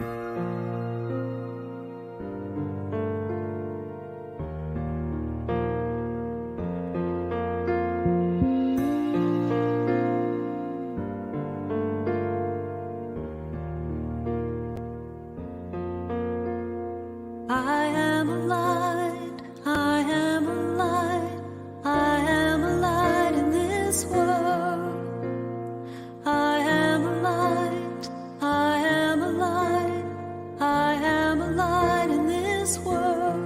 I am a light, I am a light, I am a light in this world. I am a light, I am a light, I am a light in this world.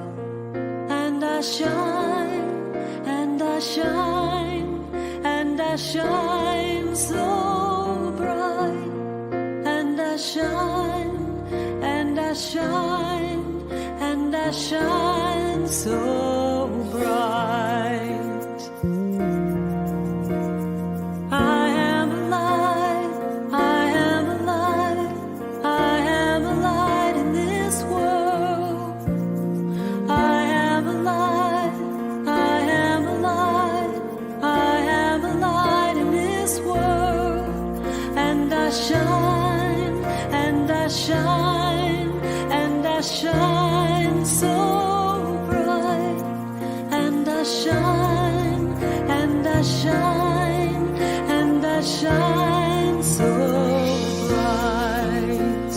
And I shine, and I shine, and I shine so bright. And I shine, and I shine, and I shine so bright. I am a light, I am a light, I am a light in this world. I am a light, I am a light, I am a light in this world. And I shine, and I shine, and I shine so bright. And I shine, and I shine, and I shine so bright.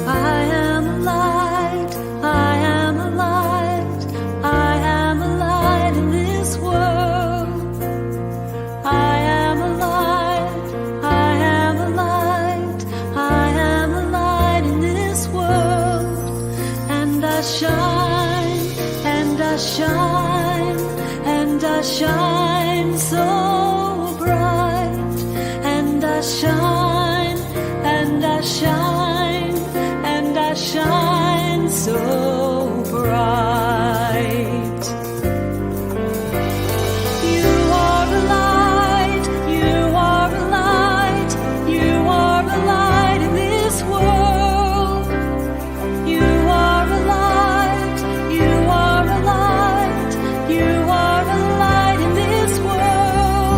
I am a light, I am a light, I am a light in this world. I am a light, I am a light, I am a light in this world. And I shine, and I shine, and I shine so bright. And I shine, and I shine, and I shine so bright. You are a light, you are a light, you are a light in this world. You are a light, you are a light, you are a light in this world.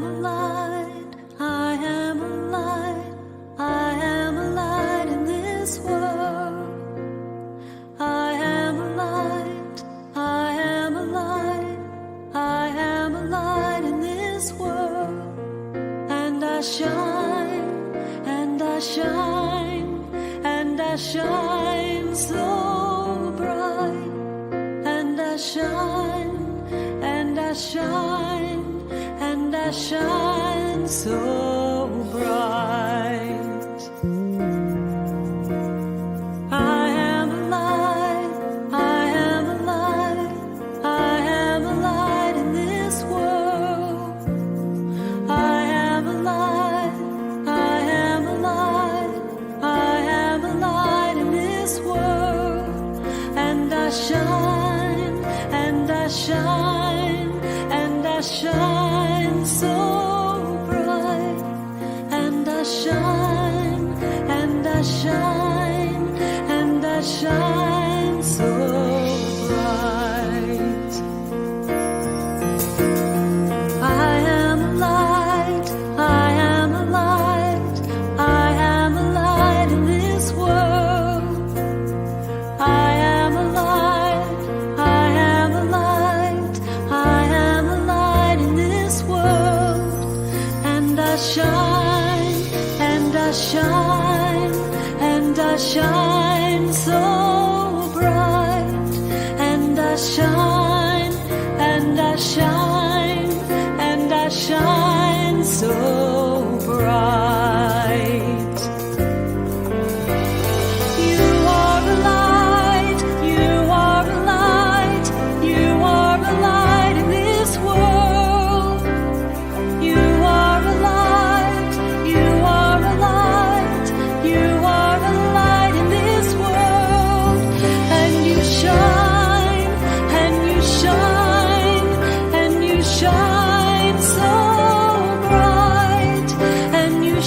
am a light, I am a light, I am a light in this world. I am a light, I am a light, I am a light in this world. And I shine, and I shine, and I shine so bright. And I shine, and I shine, and I shine so bright. I am a light, I am a light, I am a light in this world. I am a light, I am a light, I am a light in this world. And I shine, and I shine, and I shine so bright. And I shine, and I shine, and I shine so bright. I am a light, I am a light, I am a light in this world. I am a light, I am a light, I am a light in this world. And I shine, and I shine, and I shine so bright. And I shine, and I shine, and I shine so bright. You are a light, you are a light, you are a light in this world. You are a light, you are a light, you are a light in this world. And you shine, and you shine, and you shine so bright. And you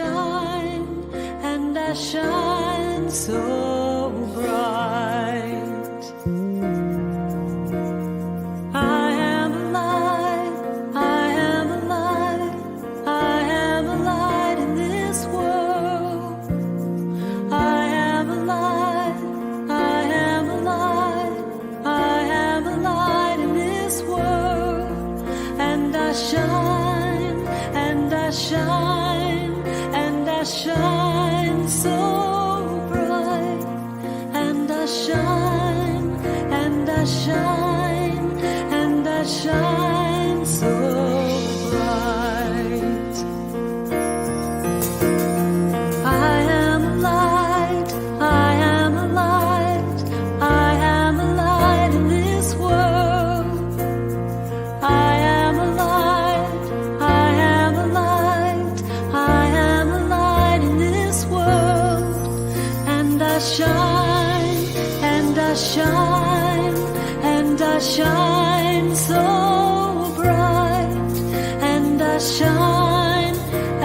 shine, and I shine so bright. I am a light, I am a light, I am a light in this world. I am a light, I am a light, I am a light in this world. And I shine, and I shine, and I shine so bright. And I shine, and I shine, and I shine so bright. I am a light, I am a light, I am a light in this world. I am a light, I am a light, I am a light in this world. And I shine, and I shine, and I shine so bright. And I shine,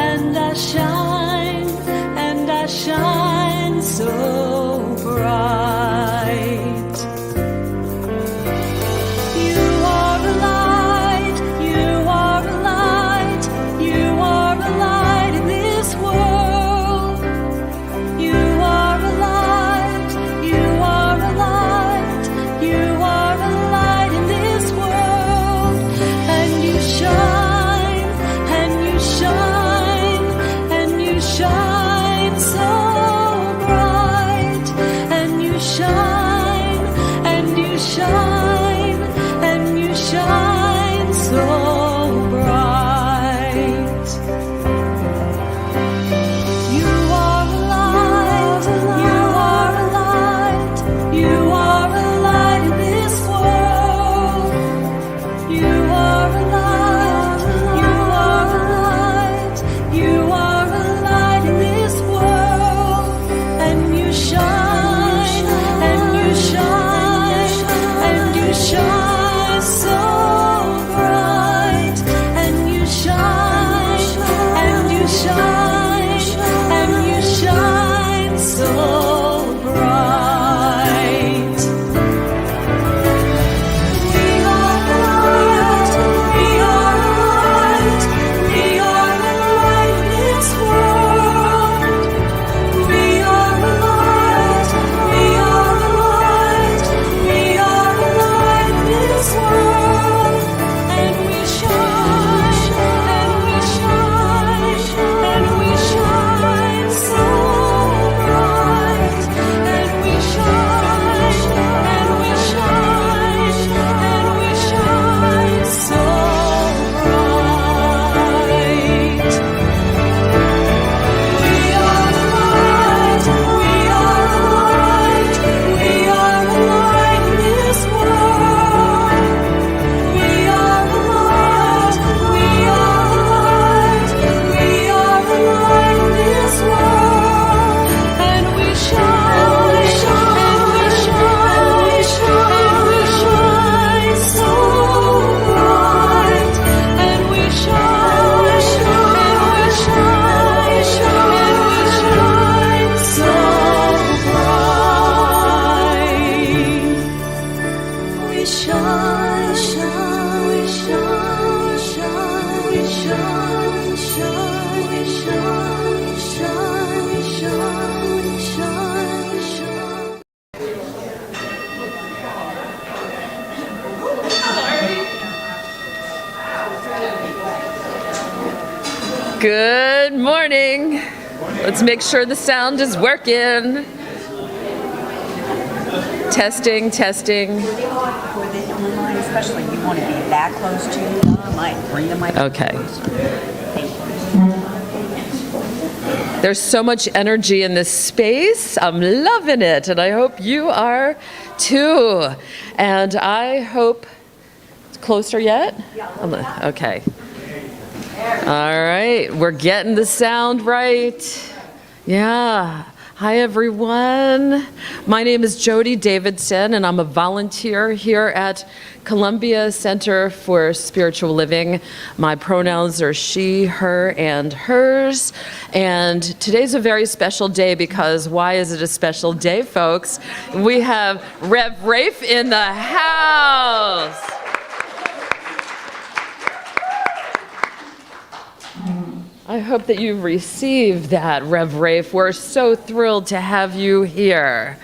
and I shine, and I shine so bright. You are a light, you are a light, you are a light in this world. You are a light, you are a light, you are a light in this world. And you shine, and you shine, and you shine so bright. And you shine, and you shine, and you shine so bright. You are a light, you are a light, you are a light in this world. You are a light, you are a light, you are a light in this world. And you shine, and you shine, and you shine so bright. And you shine, and you shine, and you shine so bright. We are the light, we are the light, we are the light in this world. We are the light, we are the light, we are the light in this world. And we shine, and we shine, and we shine so bright. And we shine, and we shine, and we shine so bright. We are the light, we are the light, we are the light in this world. We are the light, we are the light, we are the light in this world. And we shine, and we shine, and we shine so bright. And we shine, and we shine, and we shine so bright. We shine, shine, we shine, shine, we shine, shine, we shine, shine, we shine, we shine, shine. Good morning. Let's make sure the sound is working. Testing, testing. For the online, especially, you want to be that close to the mic. Bring the mic. Okay. closer. Thank you. There's so much energy in this space. I'm loving it, and I hope you are too. And I hope it's closer yet? Okay. All right, we're getting the sound right. Yeah. Hi, everyone. My name is Jody Davidson, and I'm a volunteer here at Columbia Center for Spiritual Living. My pronouns are she, her, and hers. And today's a very special day because why is it a special day, folks? We have Rafe in the house. I hope that you received that, Rafe. We're so thrilled to have you here.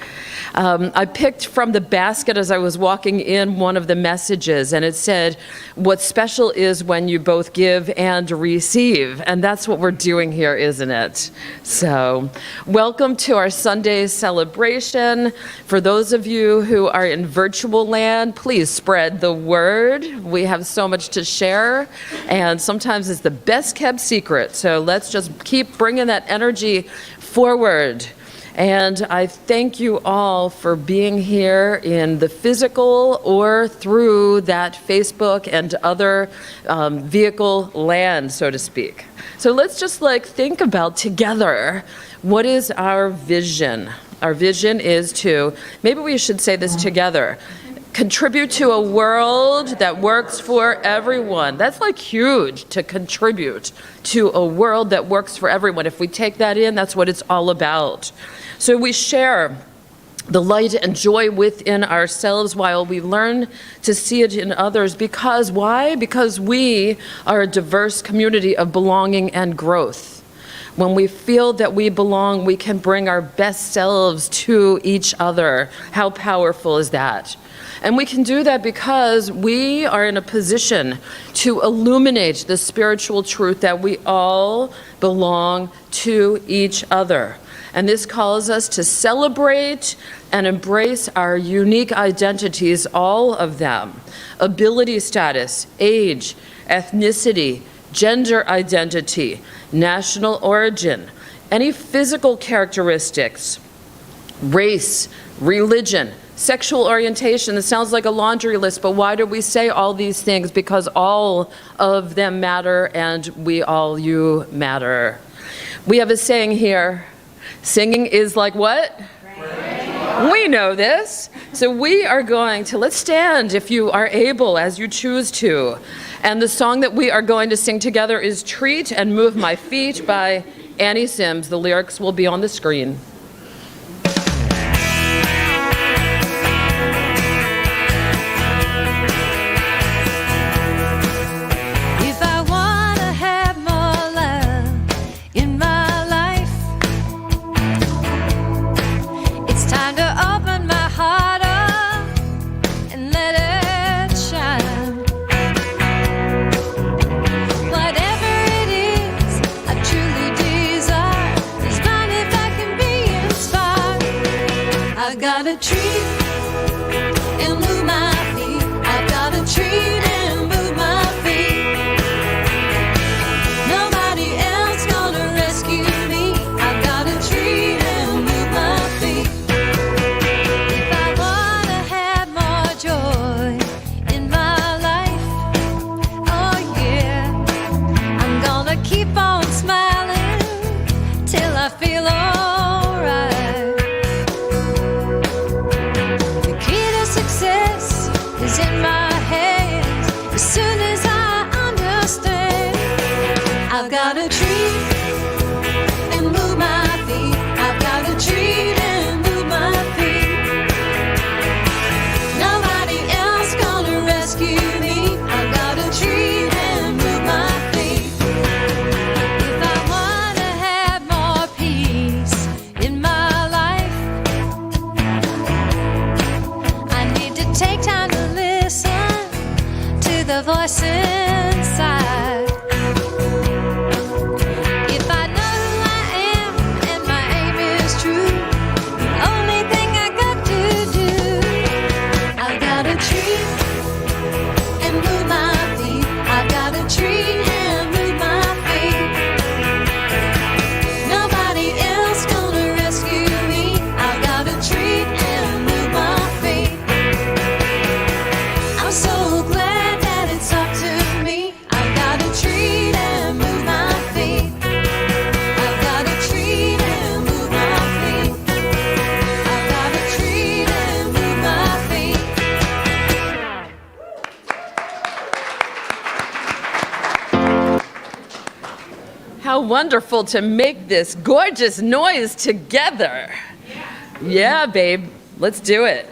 I picked from the basket as I was walking in one of the messages, and it said, what's special is when you both give and receive. And that's what we're doing here, isn't it? So, welcome to our Sunday celebration. For those of you who are in virtual land, please spread the word. We have so much to share, and sometimes it's the best kept secret. So let's just keep bringing that energy forward. And I thank you all for being here in the physical or through that Facebook and other vehicle land, so to speak. So let's just think about together, what is our vision? Our vision is to, maybe we should say this together, contribute to a world that works for everyone. That's huge, to contribute to a world that works for everyone. If we take that in, that's what it's all about. So we share the light and joy within ourselves while we learn to see it in others. Because why? Because we are a diverse community of belonging and growth. When we feel that we belong, we can bring our best selves to each other. How powerful is that? And we can do that because we are in a position to illuminate the spiritual truth that we all belong to each other. And this calls us to celebrate and embrace our unique identities, all of them. Ability status, age, ethnicity, gender identity, national origin, any physical characteristics, race, religion, sexual orientation. It sounds like a laundry list, but why do we say all these things? Because all of them matter, and you matter. We have a saying here, singing is like what? Praying. We know this. So we are going to, let's stand if you are able, as you choose to. And the song that we are going to sing together is Treat and Move My Feet by Annie Sims. The lyrics will be on the screen. So glad that it's up to me. I've got a treat. How wonderful to make this gorgeous noise together. Yeah, babe, let's do it.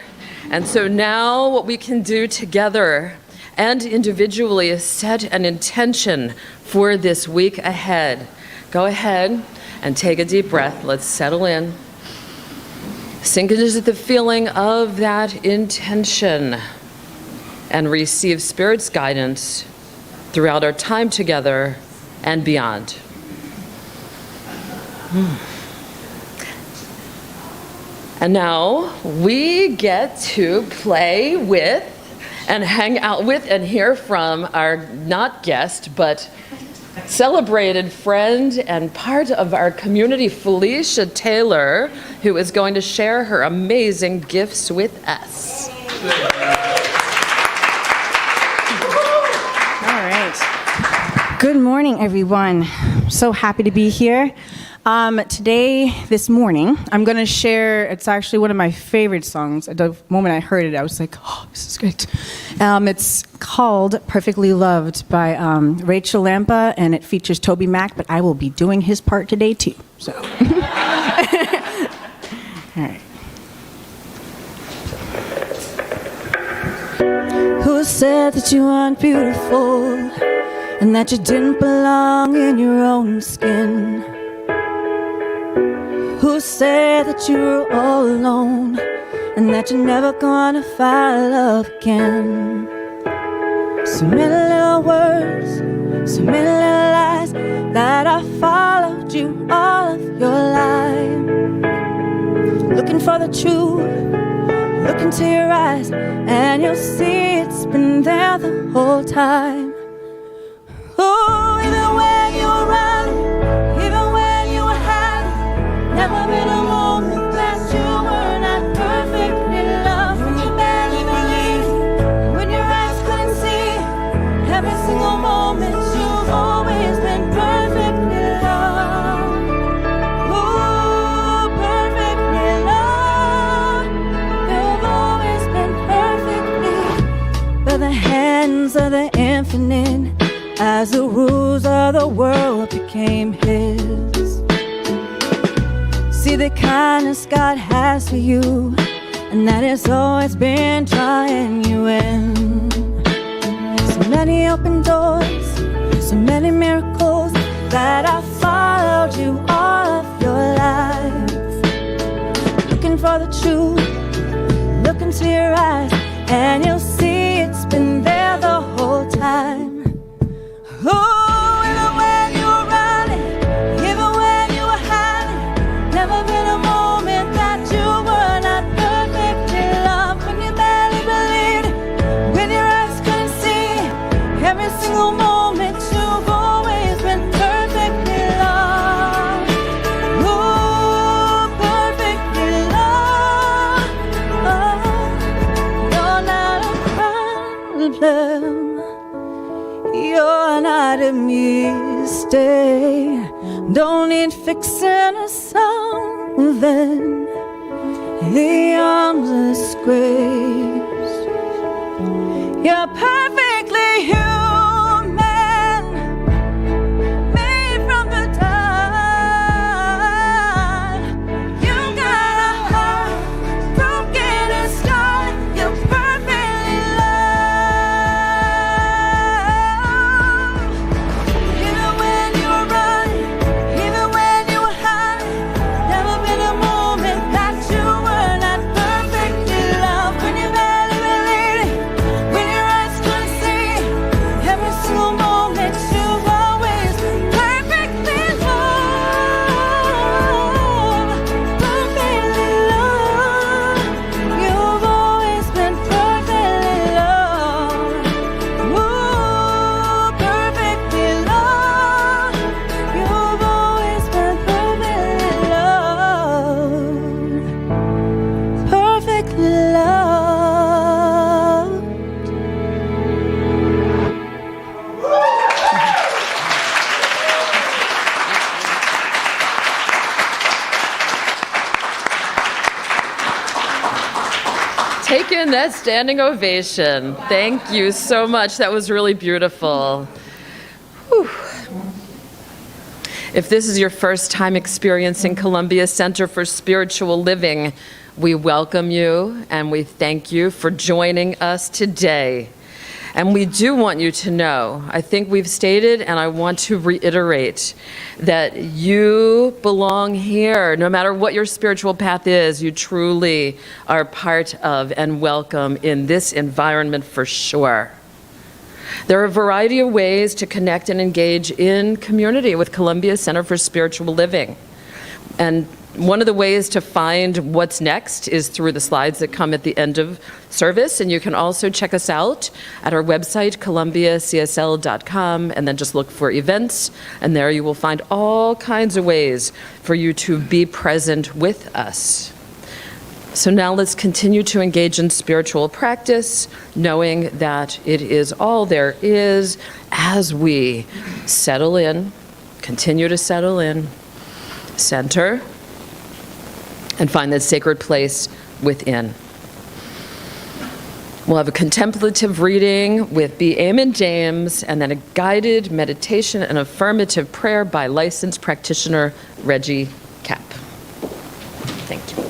And so now what we can do together and individually is set an intention for this week ahead. Go ahead and take a deep breath. Let's settle in. Sink into the feeling of that intention and receive Spirit's guidance throughout our time together and beyond. And now we get to play with and hang out with and hear from our not guest, but celebrated friend and part of our community, Felicia Taylor, who is going to share her amazing gifts with us. All right. Good morning, everyone. So happy to be here. This morning, I'm going to share, it's actually one of my favorite songs. At the moment I heard it, I was like, oh, this is great. It's called Perfectly Loved by Rachel Lampa, and it features Toby Mac, but I will be doing his part today, too. So, all right. Who said that you aren't beautiful and that you didn't belong in your own skin? Who said that you were all alone and that you're never gonna find love again? So many little words, so many little lies that I followed you all of your life. Looking for the truth, look into your eyes, and you'll see it's been there the whole time. Oh, even when you were running, even when you were hiding, never been a moment that you were not perfectly loved. When you barely believed, when your eyes couldn't see, every single moment you've always been perfectly loved. Oh, perfectly loved. You've always been perfectly by the hands of the infinite, as the rules of the world became his. See the kindness God has for you, and that has always been drawing you in. So many open doors, so many miracles that I followed you all of your life. Looking for the truth, look into your eyes, and you'll see it's been there the whole time. Oh, even when you were running, even when you were hiding, never been a moment that you were not perfectly loved. When you barely believed, when your eyes couldn't see, every single moment you've always been perfectly loved. Oh, perfectly loved. Oh, you're not a problem. You're not a mistake. Don't need fixing or solving. The arms of grace. You're perfectly human, made from the dust. You got a heart broken and scarred. You're perfectly loved. Even when you were running, even when you were hiding, never been a moment that you were not perfectly loved. When you barely believed it, when your eyes couldn't see, every single moment you've always been perfectly loved. Perfectly loved. You've always been perfectly loved. Ooh, perfectly loved. You've always been perfectly loved. Perfectly loved. Take in that standing ovation. Thank you so much. That was really beautiful. Whew. If this is your first time experiencing Columbia Center for Spiritual Living, we welcome you and we thank you for joining us today. And we do want you to know, I think we've stated, and I want to reiterate, that you belong here. No matter what your spiritual path is, you truly are part of and welcome in this environment for sure. There are a variety of ways to connect and engage in community with Columbia Center for Spiritual Living. And one of the ways to find what's next is through the slides that come at the end of service, and you can also check us out at our website, columbiacsl.com, and then just look for events, and there you will find all kinds of ways for you to be present with us. So now let's continue to engage in spiritual practice, knowing that it is all there is as we settle in, continue to settle in, center, and find that sacred place within. We'll have a contemplative reading with B. Eamon James, and then a guided meditation and affirmative prayer by licensed practitioner Reggie Cap. Thank you.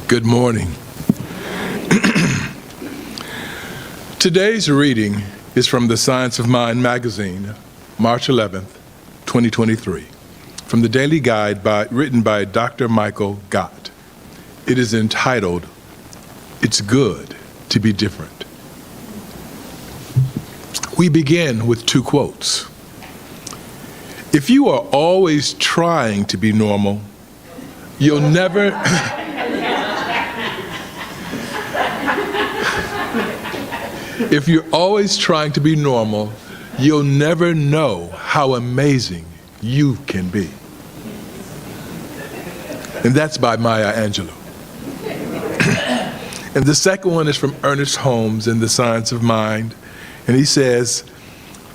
Good morning. Today's reading is from the Science of Mind magazine, March 11th, 2023, from the Daily Guide written by Dr. Michael Gott. It is entitled, "It's Good to Be Different." We begin with two quotes. If you are always trying to be normal, you'll never... If you're always trying to be normal, you'll never know how amazing you can be. And that's by Maya Angelou. And the second one is from Ernest Holmes in The Science of Mind. And he says,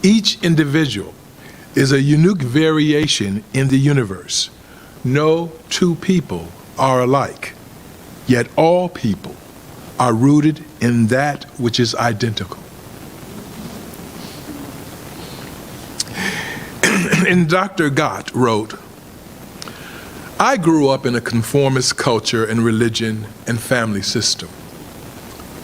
each individual is a unique variation in the universe. No two people are alike, yet all people are rooted in that which is identical. And Dr. Gott wrote, I grew up in a conformist culture and religion and family system.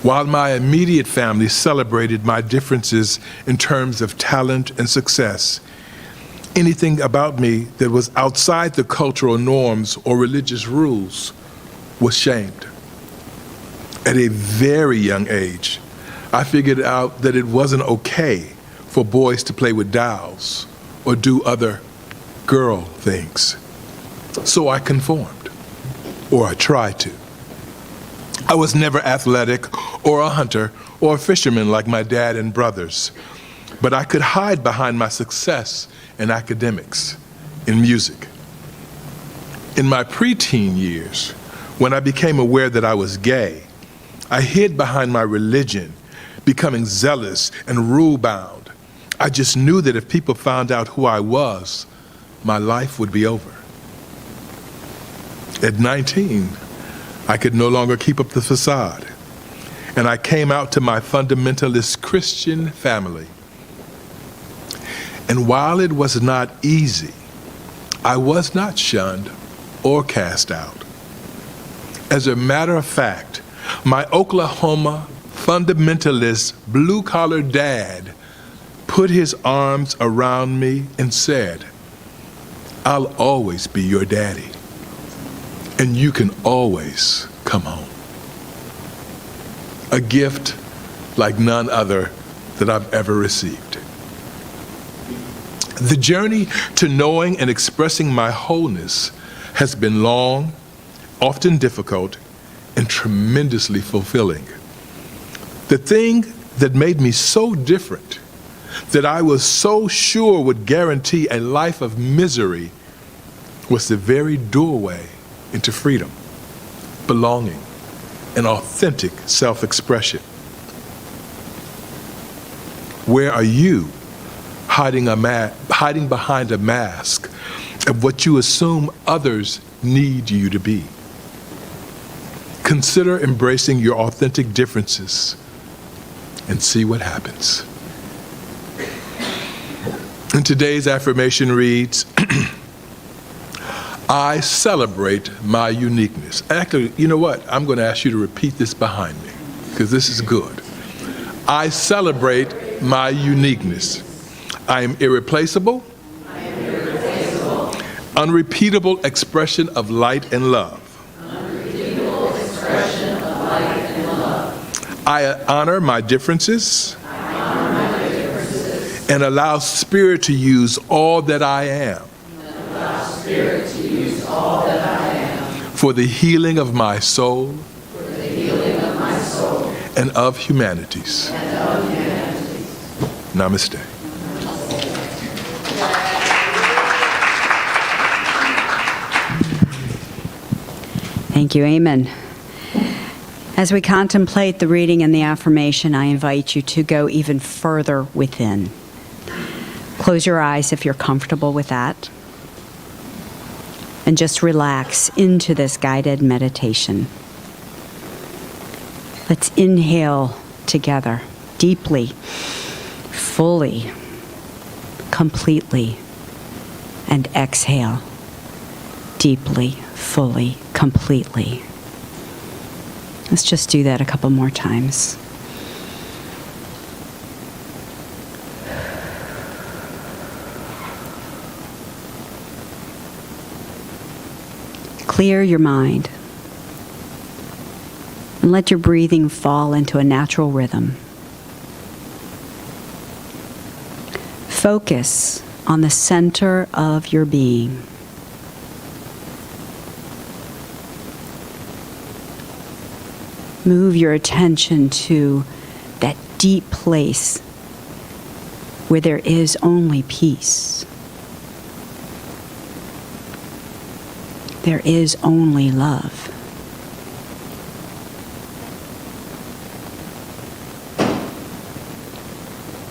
While my immediate family celebrated my differences in terms of talent and success, anything about me that was outside the cultural norms or religious rules was shamed. At a very young age, I figured out that it wasn't okay for boys to play with dolls or do other girl things. So I conformed, or I tried to. I was never athletic or a hunter or a fisherman like my dad and brothers, but I could hide behind my success in academics, in music. In my preteen years, when I became aware that I was gay, I hid behind my religion, becoming zealous and rule-bound. I just knew that if people found out who I was, my life would be over. At 19, I could no longer keep up the facade, and I came out to my fundamentalist Christian family. And while it was not easy, I was not shunned or cast out. As a matter of fact, my Oklahoma fundamentalist blue-collar dad put his arms around me and said, I'll always be your daddy, and you can always come home. A gift like none other that I've ever received. The journey to knowing and expressing my wholeness has been long, often difficult, and tremendously fulfilling. The thing that made me so different, that I was so sure would guarantee a life of misery, was the very doorway into freedom, belonging, and authentic self-expression. Where are you hiding behind a mask of what you assume others need you to be? Consider embracing your authentic differences and see what happens. And today's affirmation reads, I celebrate my uniqueness. Actually, you know what? I'm going to ask you to repeat this behind me, because this is good. I celebrate my uniqueness. I am irreplaceable, unrepeatable expression of light and love. I honor my differences and allow Spirit to use all that I am for the healing of my soul and of humanities. Namaste. Thank you. Amen. As we contemplate the reading and the affirmation, I invite you to go even further within. Close your eyes if you're comfortable with that. And just relax into this guided meditation. Let's inhale together, deeply, fully, completely, and exhale, deeply, fully, completely. Let's just do that a couple more times. Clear your mind and let your breathing fall into a natural rhythm. Focus on the center of your being. Move your attention to that deep place where there is only peace. There is only love.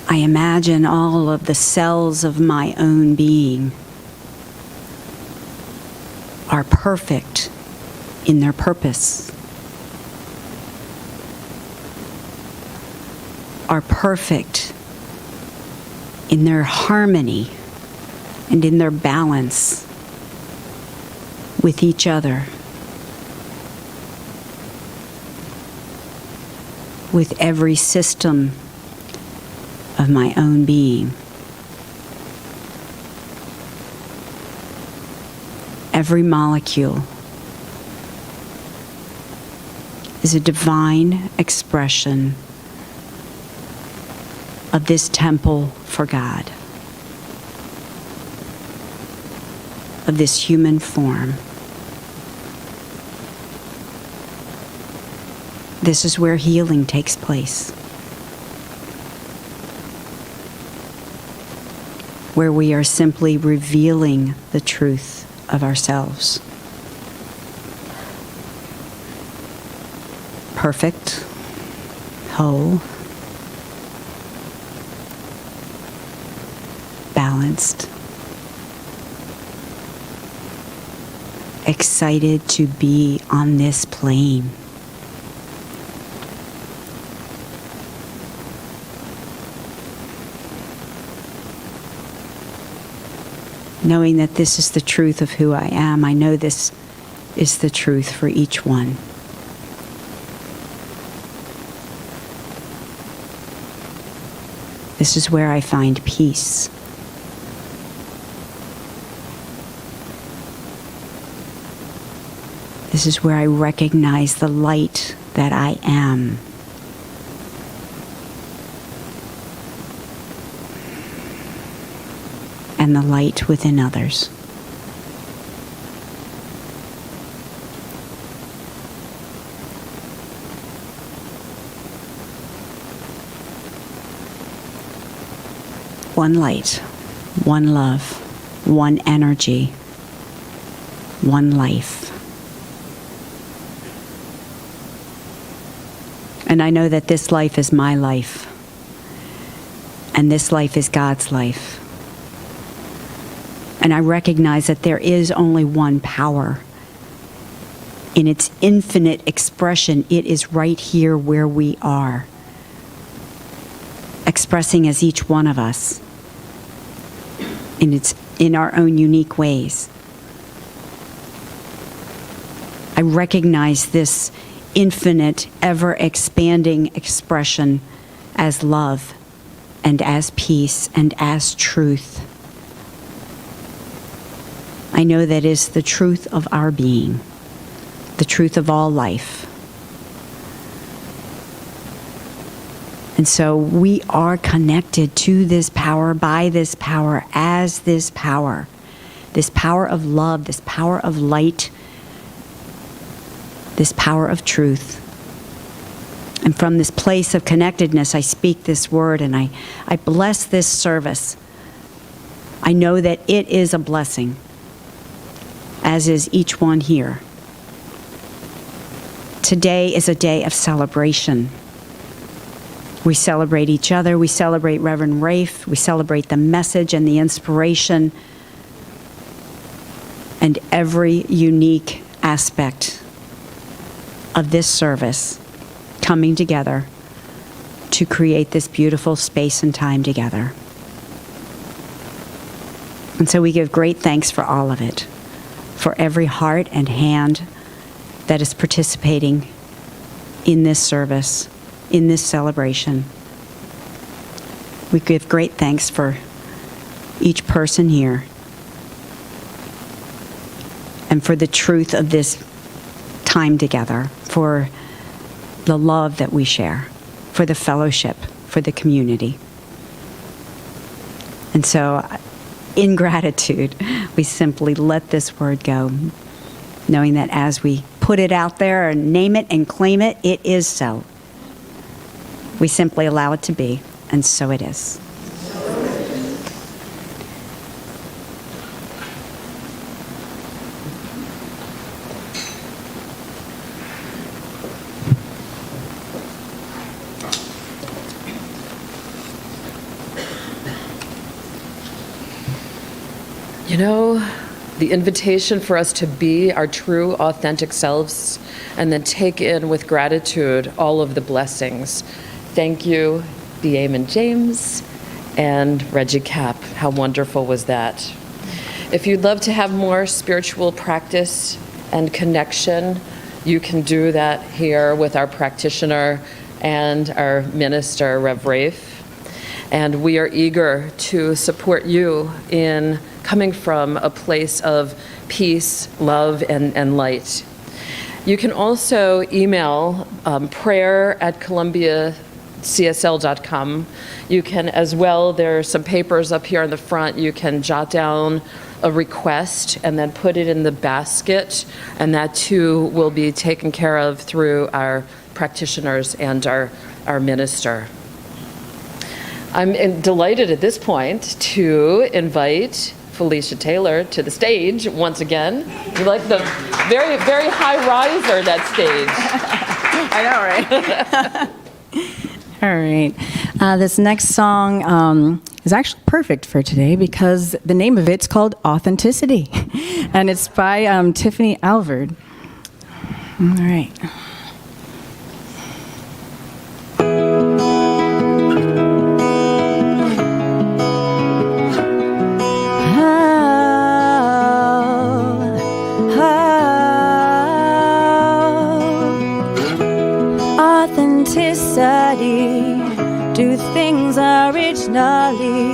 I imagine all of the cells of my own being are perfect in their purpose, are perfect in their harmony and in their balance with each other, with every system of my own being. Every molecule is a divine expression of this temple for God, of this human form. This is where healing takes place, where we are simply revealing the truth of ourselves. Perfect, whole, balanced, excited to be on this plane. Knowing that this is the truth of who I am, I know this is the truth for each one. This is where I find peace. This is where I recognize the light that I am. And the light within others. One light, one love, one energy, one life. And I know that this life is my life, and this life is God's life. And I recognize that there is only one power. In its infinite expression, it is right here where we are. expressing as each one of us in our own unique ways. I recognize this infinite, ever-expanding expression as love and as peace and as truth. I know that is the truth of our being, the truth of all life. And so we are connected to this power, by this power, as this power of love, this power of light, this power of truth. And from this place of connectedness, I speak this word and I bless this service. I know that it is a blessing, as is each one here. Today is a day of celebration. We celebrate each other. We celebrate Reverend Rafe. We celebrate the message and the inspiration and every unique aspect of this service coming together to create this beautiful space and time together. And so we give great thanks for all of it, for every heart and hand that is participating in this service, in this celebration. We give great thanks for each person here and for the truth of this time together, for the love that we share, for the fellowship, for the community. And so, in gratitude, we simply let this word go, knowing that as we put it out there and name it and claim it, it is so. We simply allow it to be, and so it is. You know, the invitation for us to be our true, authentic selves and then take in with gratitude all of the blessings. Thank you, B. Amon James and Reggie Cap. How wonderful was that? If you'd love to have more spiritual practice and connection, you can do that here with our practitioner and our minister, Rev Rafe. And we are eager to support you in coming from a place of peace, love, and light. You can also email prayer@columbiacsl.com. You can as well, there are some papers up here on the front, you can jot down a request and then put it in the basket, and that too will be taken care of through our practitioners and our minister. I'm delighted at this point to invite Felicia Taylor to the stage once again. You like the very, very high riser, that I know, right? All right. This next song is actually perfect for today because the name of it's called Authenticity, and it's by Tiffany Alvord. All right. Do things originally.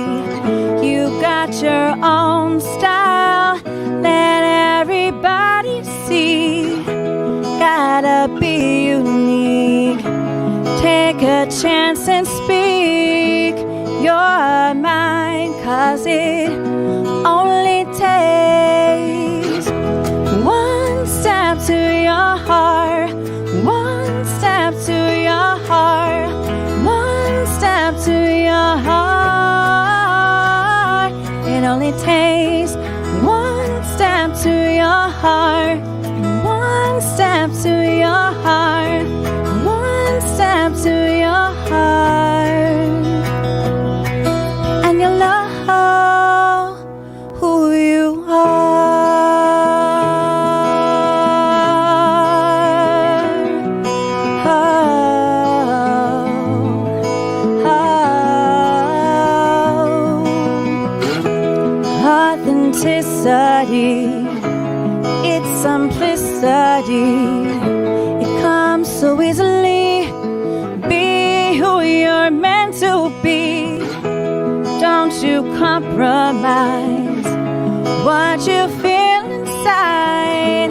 You got your own style. Let everybody see. Gotta be unique. Take a chance and speak your mind, 'cause it only takes one step to your heart. One step to your heart. One step to your heart. It only takes one step to your heart. One step to your heart. One step to your heart. And you'll know who you are. study. It comes so easily. Be who you're meant to be. Don't you compromise what you feel inside.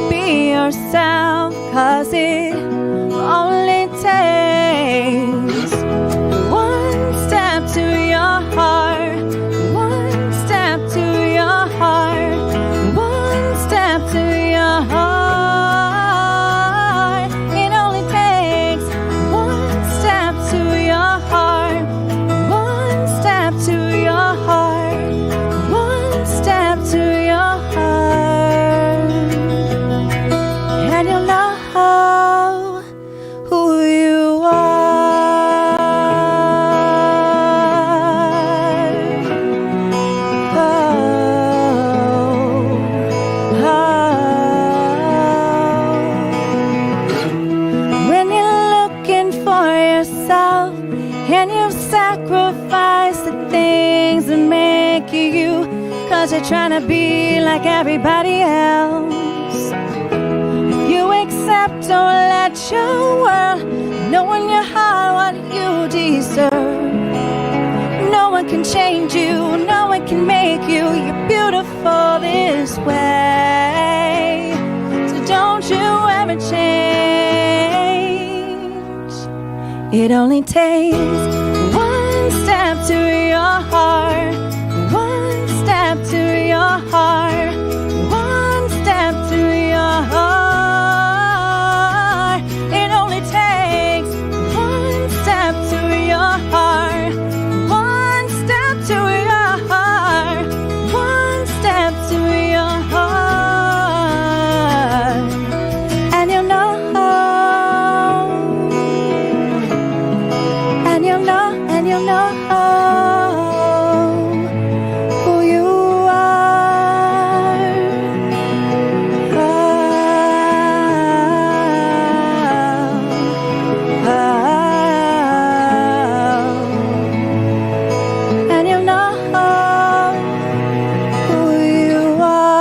Be yourself, 'cause it only takes one step to your heart, one step to your heart, one step to your heart. It only takes one step to your heart, one step to your heart, one step to your heart, and you'll know who you are. Oh, oh. When you're looking for yourself and you sacrifice the things that make you you, 'cause you're trying to be like everybody else. You accept, don't let your world know in your heart what you deserve. No one can change you, no one can make you. You're beautiful this way, so don't you ever change. It only takes one step to your heart, one step to your heart, one step to your heart. It only takes one step to your heart, one step to your heart, one step to your heart, and you'll know, and you'll know, and you'll know who you are. And you'll know who you are.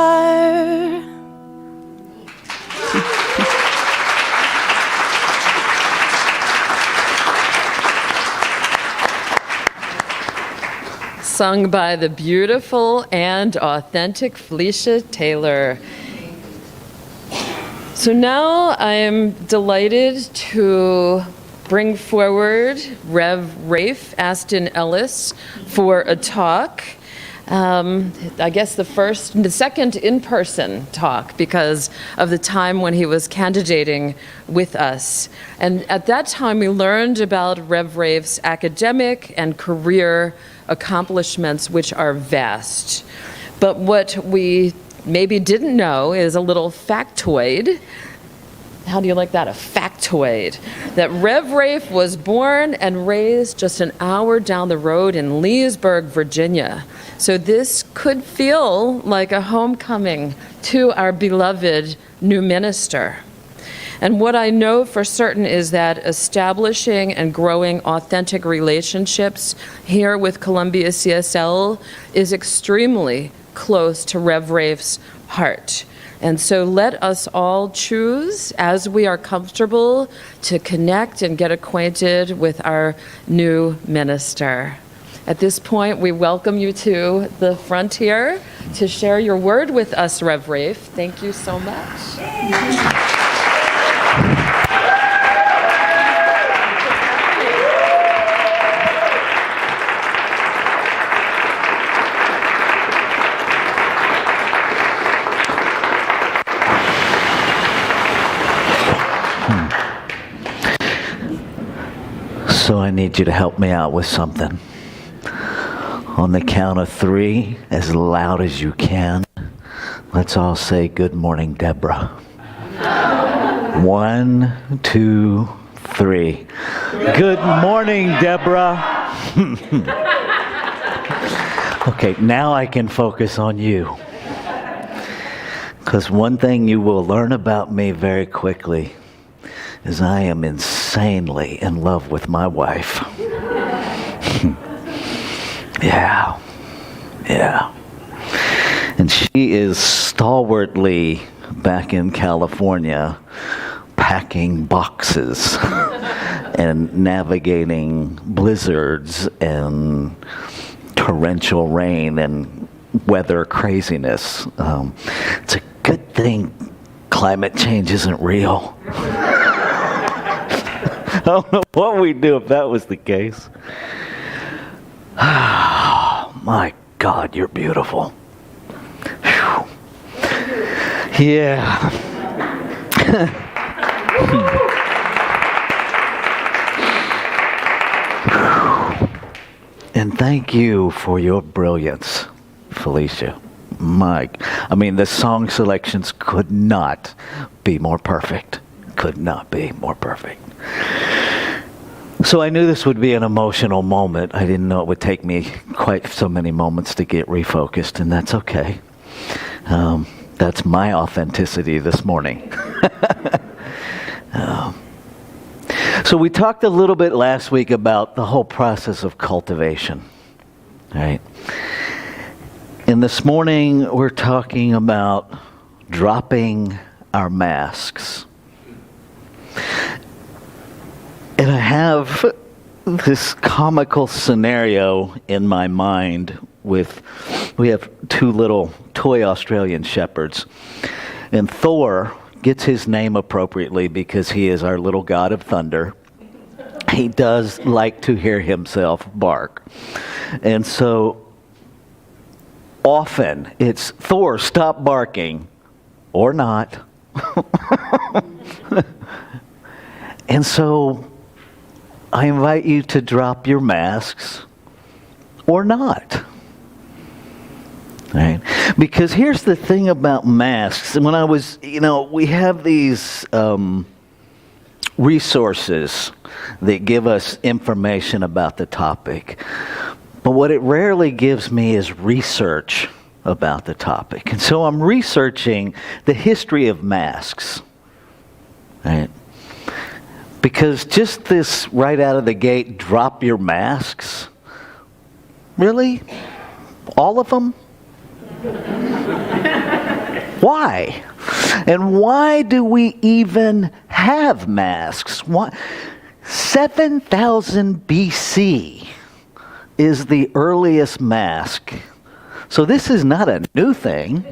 Sung by the beautiful and authentic Felicia Taylor. So now I am delighted to bring forward Rafe Aston Ellis for a talk. I guess the second in-person talk because of the time when he was candidating with us. And at that time, we learned about Rev Rafe's academic and career accomplishments, which are vast. But what we maybe didn't know is a little factoid. How do you like that? A factoid. That Rev Rafe was born and raised just an hour down the road in Leesburg, Virginia. So this could feel like a homecoming to our beloved new minister. And what I know for certain is that establishing and growing authentic relationships here with Columbia CSL is extremely close to Rev Rafe's heart. And so let us all choose, as we are comfortable, to connect and get acquainted with our new minister. At this point, we welcome you to the front here to share your word with us, Rev Rafe. Thank you so much. So I need you to help me out with something. On the count of 3, as loud as you can, let's all say, "Good morning, Deborah." 1, 2, 3. Good morning, Deborah. Okay, now I can focus on you. Because one thing you will learn about me very quickly is I am insanely in love with my wife. Yeah. And she is stalwartly back in California, packing boxes and navigating blizzards and torrential rain and weather craziness. It's a good thing climate change isn't real. I don't know what we'd do if that was the case. My God, you're beautiful. Whew. Yeah. And thank you for your brilliance, Felicia. The song selections could not be more perfect. Could not be more perfect. So I knew this would be an emotional moment. I didn't know it would take me quite so many moments to get refocused, and that's okay. That's my authenticity this morning. So we talked a little bit last week about the whole process of cultivation, right? And this morning we're talking about dropping our masks. And I have this comical scenario in my mind we have two little toy Australian shepherds. And Thor gets his name appropriately because he is our little god of thunder. He does like to hear himself bark. And so often it's, Thor, stop barking, or not. And so I invite you to drop your masks or not. Right? Because here's the thing about masks. When I was, we have these resources that give us information about the topic. But what it rarely gives me is research about the topic. And so I'm researching the history of masks. Right? Because just this right out of the gate, drop your masks. Really? All of them? Why? And why do we even have masks? Why? 7,000 BC is the earliest mask. So this is not a new thing.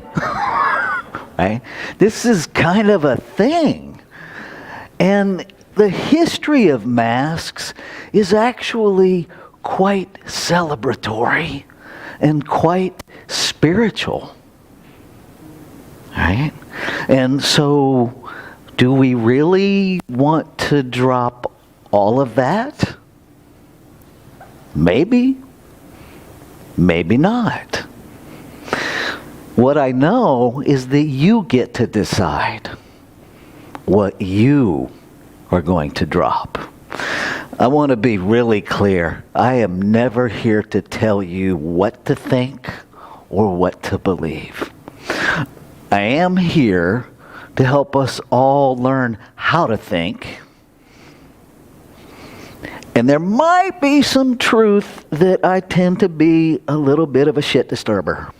Right? This is kind of a thing. And the history of masks is actually quite celebratory and quite spiritual. Right? And so, do we really want to drop all of that? Maybe. Maybe not. What I know is that you get to decide what you are going to drop. I want to be really clear. I am never here to tell you what to think or what to believe. I am here to help us all learn how to think. And there might be some truth that I tend to be a little bit of a shit disturber.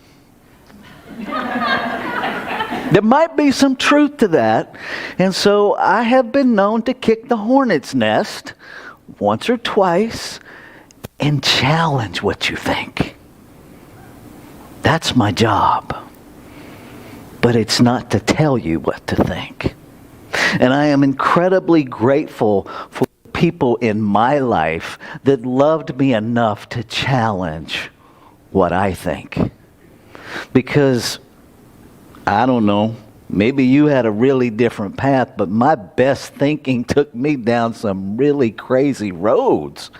There might be some truth to that. And so I have been known to kick the hornet's nest once or twice and challenge what you think. That's my job. But it's not to tell you what to think. And I am incredibly grateful for people in my life that loved me enough to challenge what I think. Because, I don't know, maybe you had a really different path, but my best thinking took me down some really crazy roads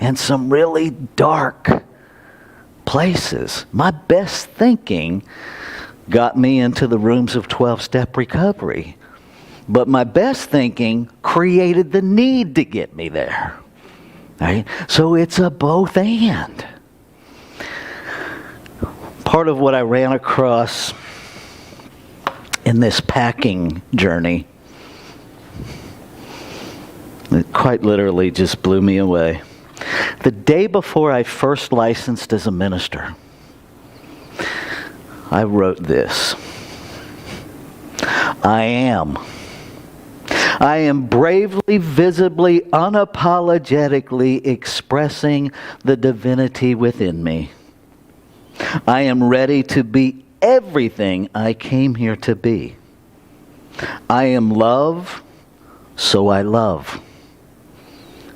and some really dark places. My best thinking got me into the rooms of 12-step recovery. But my best thinking created the need to get me there. Right? So it's a both and. Part of what I ran across in this packing journey, it quite literally just blew me away. The day before I first licensed as a minister, I wrote this. I am. I am bravely, visibly, unapologetically expressing the divinity within me. I am ready to be everything I came here to be. I am love, so I love.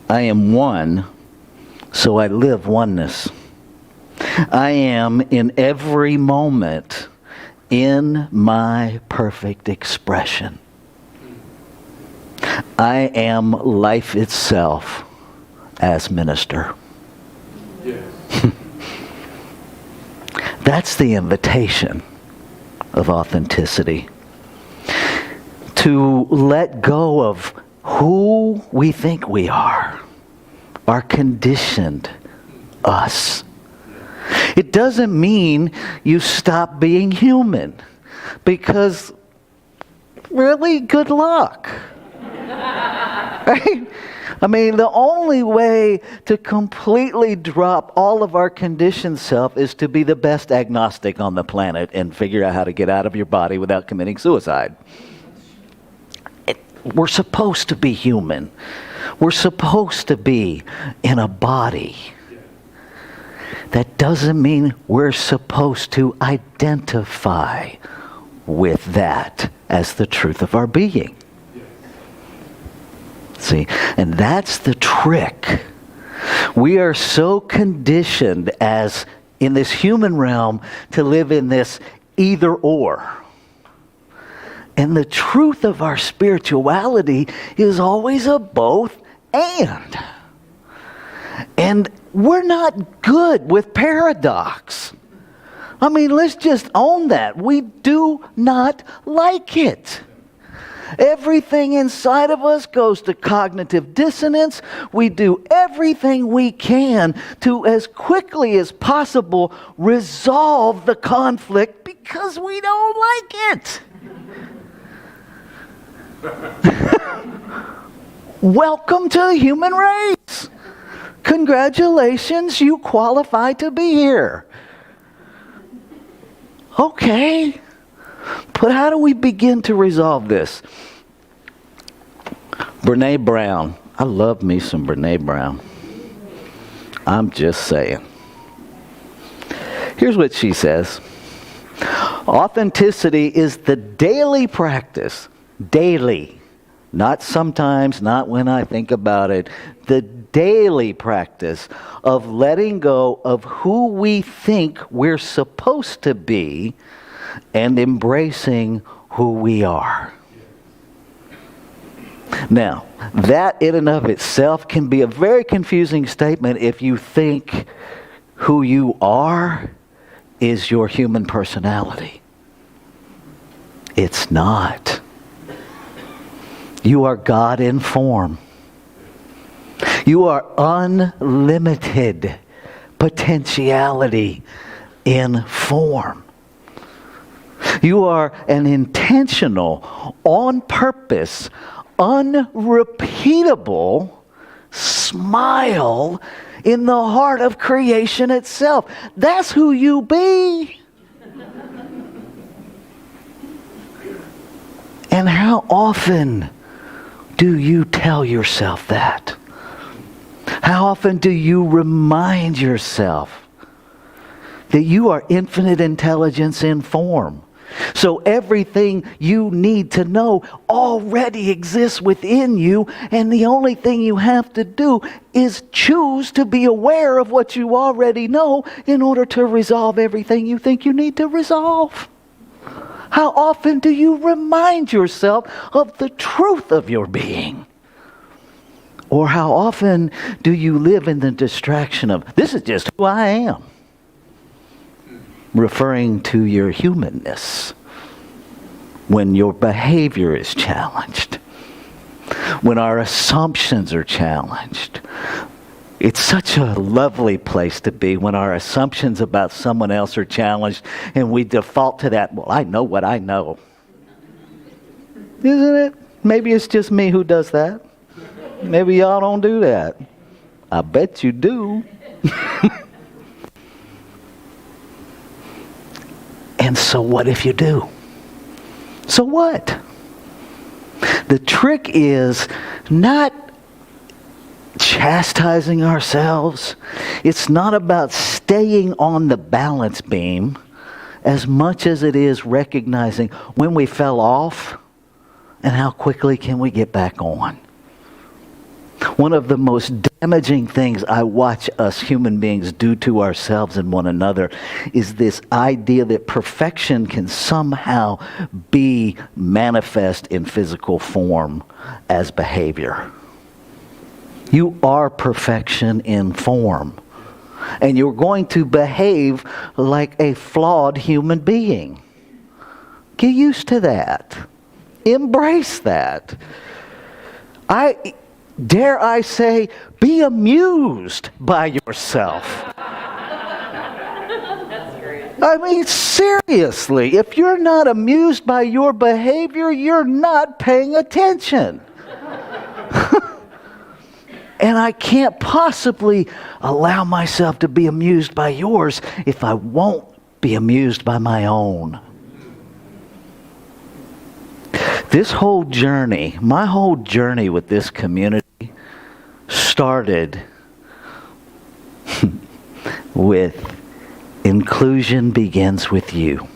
I am one, so I live oneness. I am in every moment in my perfect expression. I am life itself as minister. Yes. That's the invitation of authenticity. To let go of who we think we are, our conditioned us. It doesn't mean you stop being human, because really, good luck. Right? I mean, the only way to completely drop all of our conditioned self is to be the best agnostic on the planet and figure out how to get out of your body without committing suicide. We're supposed to be human. We're supposed to be in a body. That doesn't mean we're supposed to identify with that as the truth of our being. See, and that's the trick. We are so conditioned as in this human realm to live in this either or. And the truth of our spirituality is always a both and. And we're not good with paradox. I mean, let's just own that. We do not like it. Everything inside of us goes to cognitive dissonance. We do everything we can to, as quickly as possible, resolve the conflict because we don't like it. Welcome to the human race. Congratulations, you qualify to be here. Okay. But how do we begin to resolve this? Brene Brown. I love me some Brene Brown. I'm just saying. Here's what she says. Authenticity is the daily practice. Daily. Not sometimes, not when I think about it. The daily practice of letting go of who we think we're supposed to be and embracing who we are. Now, that in and of itself can be a very confusing statement if you think who you are is your human personality. It's not. You are God in form. You are unlimited potentiality in form. You are an intentional, on purpose, unrepeatable smile in the heart of creation itself. That's who you be. And how often do you tell yourself that? How often do you remind yourself that you are infinite intelligence in form? So everything you need to know already exists within you, and the only thing you have to do is choose to be aware of what you already know in order to resolve everything you think you need to resolve. How often do you remind yourself of the truth of your being? Or how often do you live in the distraction of, this is just who I am? Referring to your humanness when your behavior is challenged, when our assumptions are challenged. It's such a lovely place to be when our assumptions about someone else are challenged and we default to that, well, I know what I know. Isn't it? Maybe it's just me who does that. Maybe y'all don't do that. I bet you do. And so what if you do? So what? The trick is not chastising ourselves. It's not about staying on the balance beam as much as it is recognizing when we fell off and how quickly can we get back on. One of the most damaging things I watch us human beings do to ourselves and one another is this idea that perfection can somehow be manifest in physical form as behavior. You are perfection in form. And you're going to behave like a flawed human being. Get used to that. Embrace that. Dare I say, be amused by yourself. I mean, seriously, if you're not amused by your behavior, you're not paying attention. And I can't possibly allow myself to be amused by yours if I won't be amused by my own. This whole journey, my whole journey with this community started with inclusion begins with you.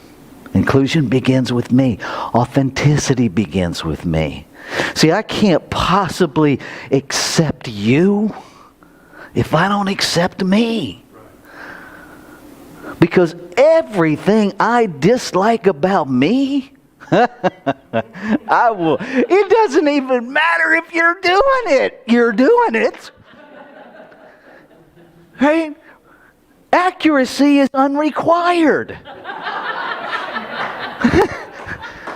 Inclusion begins with me. Authenticity begins with me. See, I can't possibly accept you if I don't accept me. Because everything I dislike about me, I will. It doesn't even matter if you're doing it. You're doing it. Right? Accuracy is unrequired.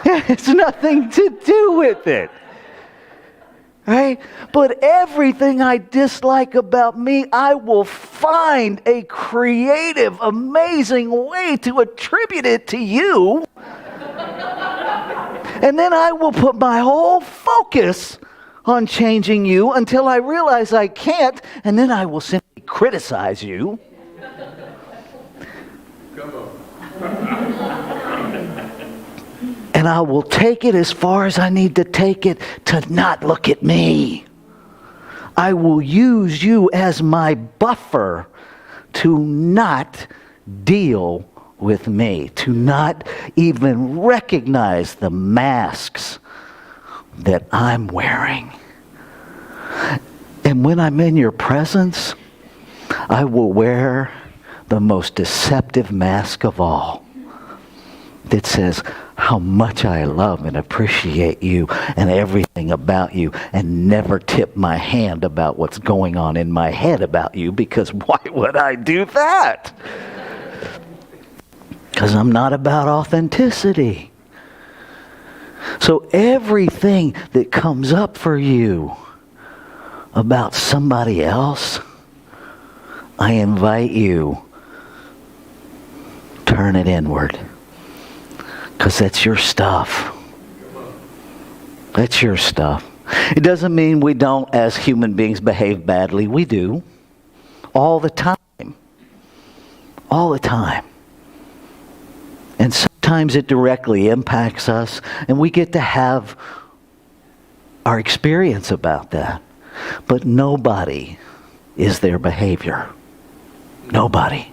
It's nothing to do with it. Right? But everything I dislike about me, I will find a creative, amazing way to attribute it to you. And then I will put my whole focus on changing you until I realize I can't, and then I will simply criticize you. Come on. And I will take it as far as I need to take it to not look at me. I will use you as my buffer to not deal with me, to not even recognize the masks that I'm wearing. And when I'm in your presence, I will wear the most deceptive mask of all that says how much I love and appreciate you and everything about you, and never tip my hand about what's going on in my head about you, because why would I do that? Because I'm not about authenticity. So everything that comes up for you about somebody else, I invite you, turn it inward. Because that's your stuff. That's your stuff. It doesn't mean we don't, as human beings, behave badly. We do. All the time. All the time. And sometimes it directly impacts us, and we get to have our experience about that. But nobody is their behavior. Nobody.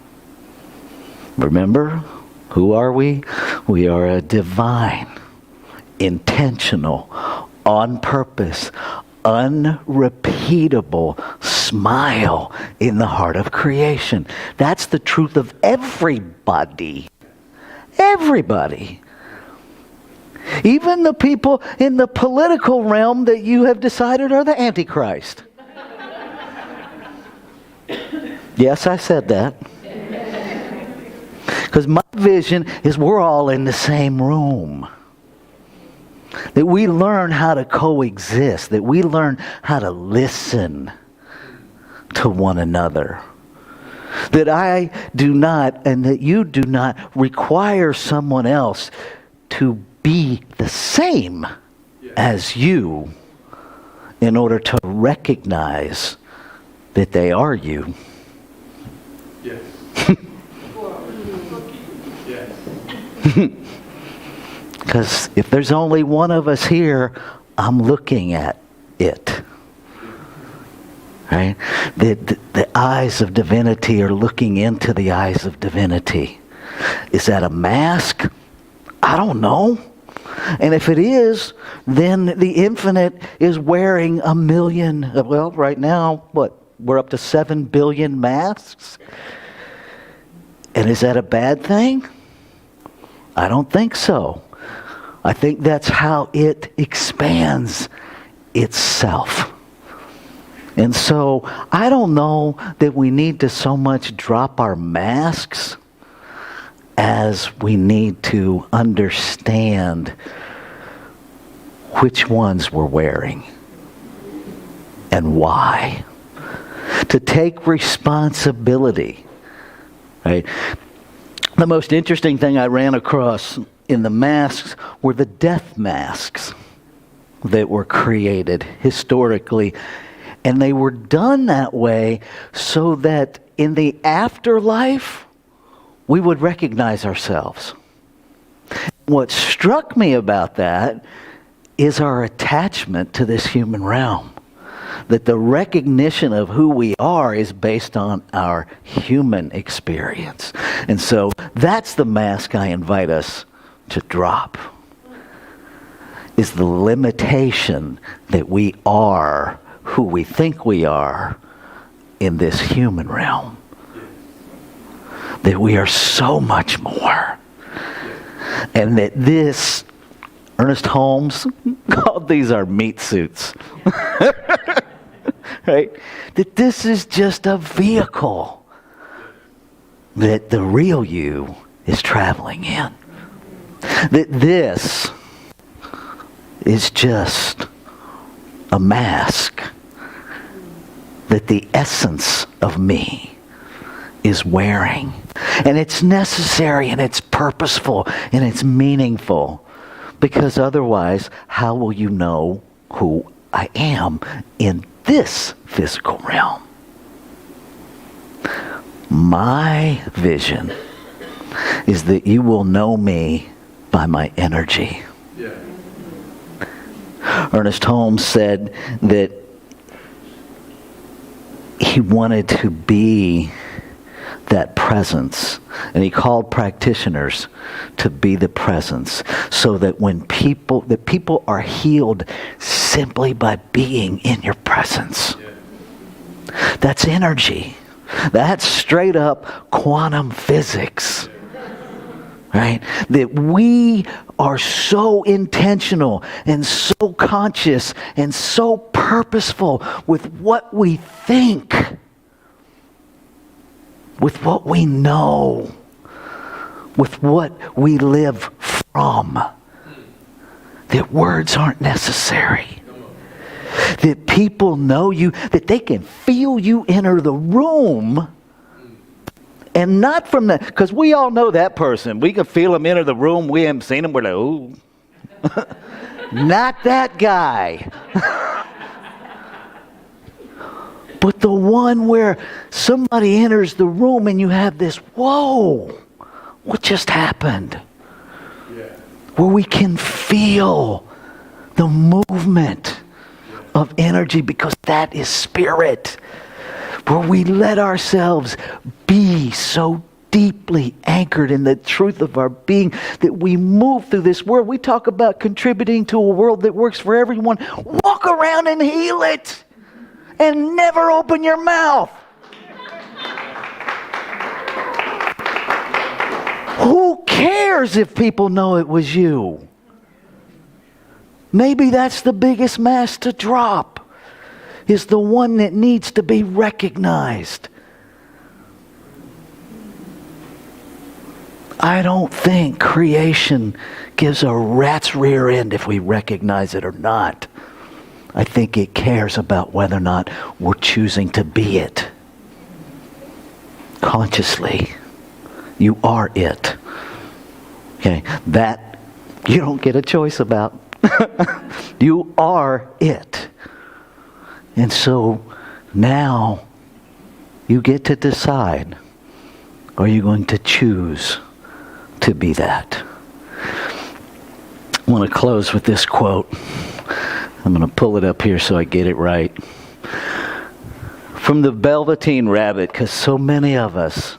Remember, who are we? We are a divine, intentional, on purpose, unrepeatable smile in the heart of creation. That's the truth of everybody. Everybody. Even the people in the political realm that you have decided are the Antichrist. Yes, I said that. Because my vision is we're all in the same room. That we learn how to coexist. That we learn how to listen to one another. That I do not, and that you do not, require someone else to be the same as you in order to recognize that they are you. Yes. Because if there's only one of us here, I'm looking at it. Right? The eyes of divinity are looking into the eyes of divinity. Is that a mask? I don't know. And if it is, then the infinite is wearing 1 million, well, right now, we're up to 7 billion masks? And is that a bad thing? I don't think so. I think that's how it expands itself. And so I don't know that we need to so much drop our masks as we need to understand which ones we're wearing and why. To take responsibility. Right? The most interesting thing I ran across in the masks were the death masks that were created historically. And they were done that way so that in the afterlife, we would recognize ourselves. What struck me about that is our attachment to this human realm. That the recognition of who we are is based on our human experience. And so that's the mask I invite us to drop. Is the limitation that we are who we think we are in this human realm. That we are so much more. And that this, Ernest Holmes called these our meat suits. Right? That this is just a vehicle that the real you is traveling in. That this is just a mask that the essence of me is wearing. And it's necessary and it's purposeful and it's meaningful. Because otherwise, how will you know who I am in this physical realm? My vision is that you will know me by my energy. Yeah. Ernest Holmes said that he wanted to be that presence, and he called practitioners to be the presence, so that when people are healed simply by being in your presence. Yeah. That's energy. That's straight up quantum physics. Right? That we are so intentional and so conscious and so purposeful with what we think, with what we know, with what we live from. That words aren't necessary. That people know you, that they can feel you enter the room. And not from the, because we all know that person. We can feel them enter the room. We haven't seen them. We're like, ooh. Not that guy. But the one where somebody enters the room and you have this, whoa, what just happened? Yeah. Where we can feel the movement of energy, because that is spirit. Where we let ourselves be so deeply anchored in the truth of our being that we move through this world. We talk about contributing to a world that works for everyone. Walk around and heal it and never open your mouth. Who cares if people know it was you? Maybe that's the biggest mask to drop. Is the one that needs to be recognized. I don't think creation gives a rat's rear end if we recognize it or not. I think it cares about whether or not we're choosing to be it. Consciously. You are it. Okay, that you don't get a choice about. You are it. And so now you get to decide, are you going to choose to be that? I want to close with this quote I'm going to pull it up here so I get it right. From the Velveteen Rabbit, because so many of us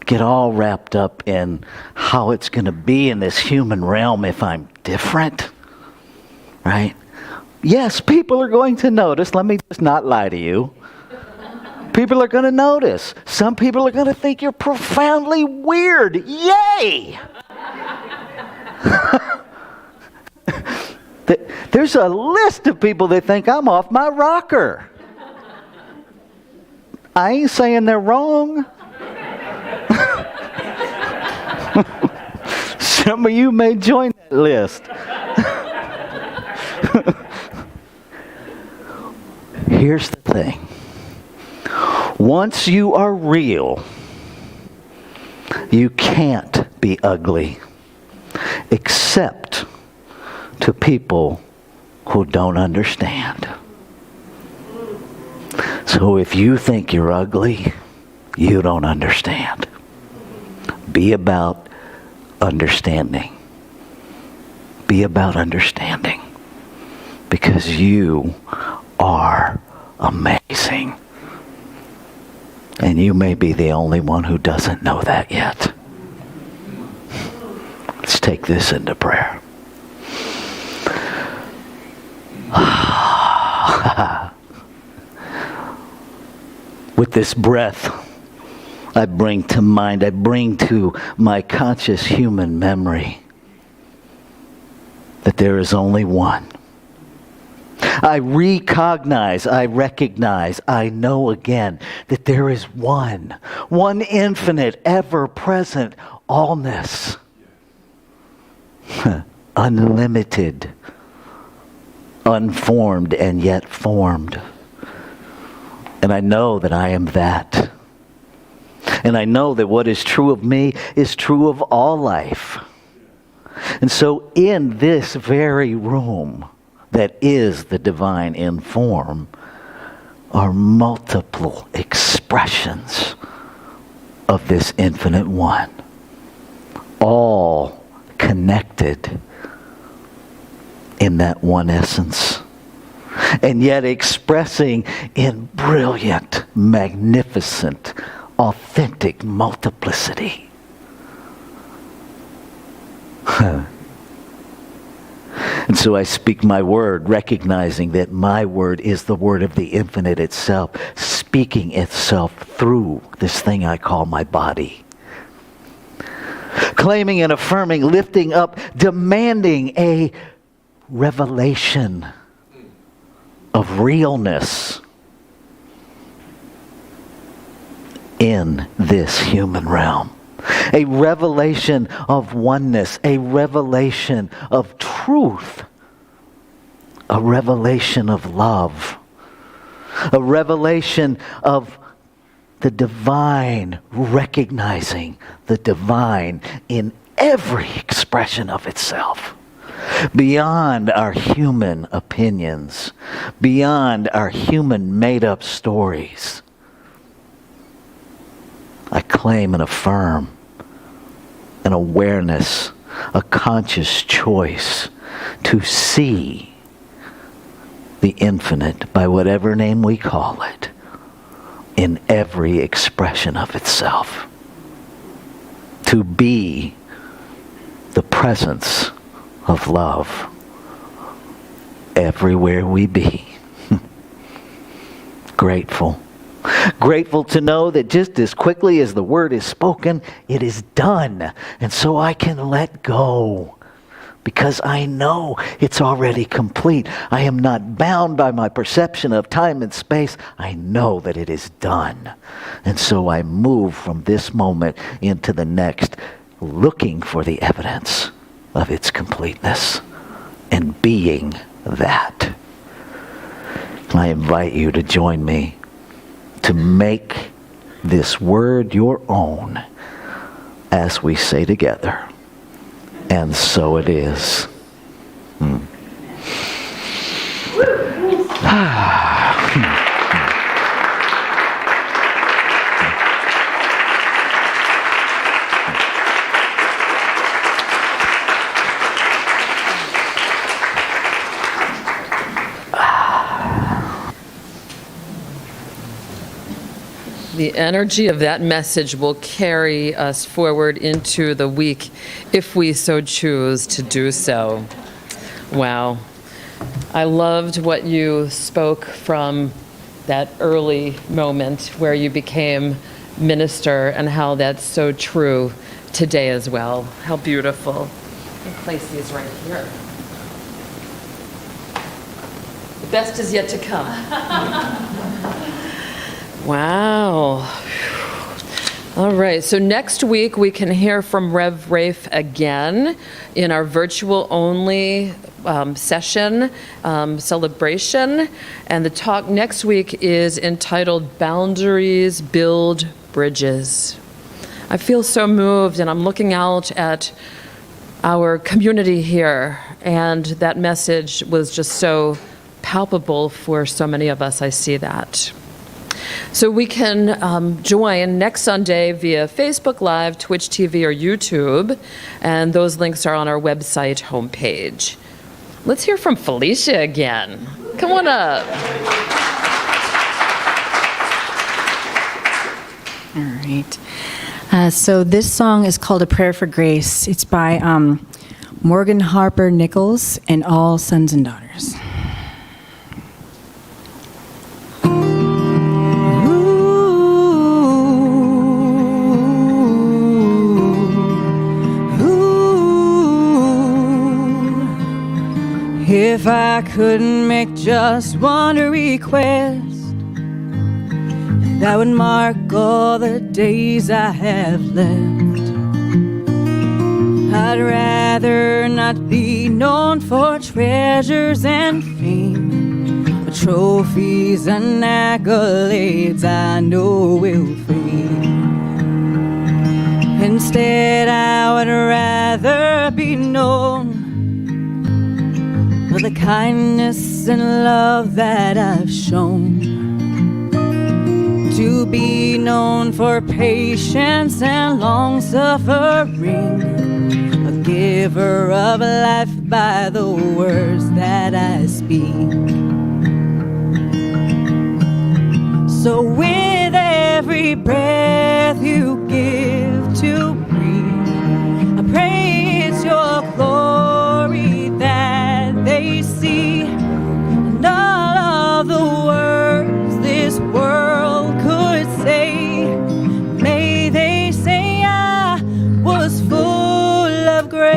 get all wrapped up in how it's going to be in this human realm if I'm different, right? Yes, people are going to notice. Let me just not lie to you. People are going to notice. Some people are going to think you're profoundly weird. Yay! There's a list of people that think I'm off my rocker. I ain't saying they're wrong. Some of you may join that list. Here's the thing. Once you are real, you can't be ugly, except to people who don't understand. So if you think you're ugly, you don't understand. Be about understanding. Be about understanding. Because you are amazing. And you may be the only one who doesn't know that yet. Let's take this into prayer. With this breath, I bring to mind, I bring to my conscious human memory that there is only one. I recognize, I know again that there is one infinite, ever-present allness, unlimited, unformed, and yet formed. And I know that I am that. And I know that what is true of me is true of all life. And so in this very room that is the divine in form are multiple expressions of this infinite one, all connected in that one essence, and yet expressing in brilliant, magnificent, authentic multiplicity. And so I speak my word, recognizing that my word is the word of the infinite itself, speaking itself through this thing I call my body. Claiming and affirming, lifting up, demanding a revelation of realness in this human realm. A revelation of oneness, a revelation of truth, a revelation of love, a revelation of the divine, recognizing the divine in every expression of itself, beyond our human opinions, beyond our human made-up stories. I claim and affirm an awareness, a conscious choice to see the infinite, by whatever name we call it, in every expression of itself. To be the presence of love everywhere we be. Grateful. Grateful to know that just as quickly as the word is spoken, it is done. And so I can let go because I know it's already complete. I am not bound by my perception of time and space. I know that it is done. And so I move from this moment into the next, looking for the evidence of its completeness and being that. I invite you to join me to make this word your own as we say together, and so it is. The energy of that message will carry us forward into the week if we so choose to do so. Wow. I loved what you spoke from that early moment where you became minister and how that's so true today as well. How beautiful. I'll place these right here. The best is yet to come. Wow. All right, so next week we can hear from Rev Rafe again in our virtual only session, celebration. And the talk next week is entitled Boundaries Build Bridges. I feel so moved, and I'm looking out at our community here, and that message was just so palpable for so many of us. I see that. So we can join next Sunday via Facebook Live, Twitch TV, or YouTube, and those links are on our website homepage. Let's hear from Felicia again. Come on up. All right. So this song is called A Prayer for Grace. It's by Morgan Harper Nichols and All Sons and Daughters. If I couldn't make just one request that would mark all the days I have left, I'd rather not be known for treasures and fame, but trophies and accolades I know will fade. Instead, I would rather be known for the kindness and love that I've shown, to be known for patience and long suffering, a giver of life by the words that I speak. So with every breath you give to breathe, I pray it's your glory that they see, and all of the words this world could say, may they say I was full of grace.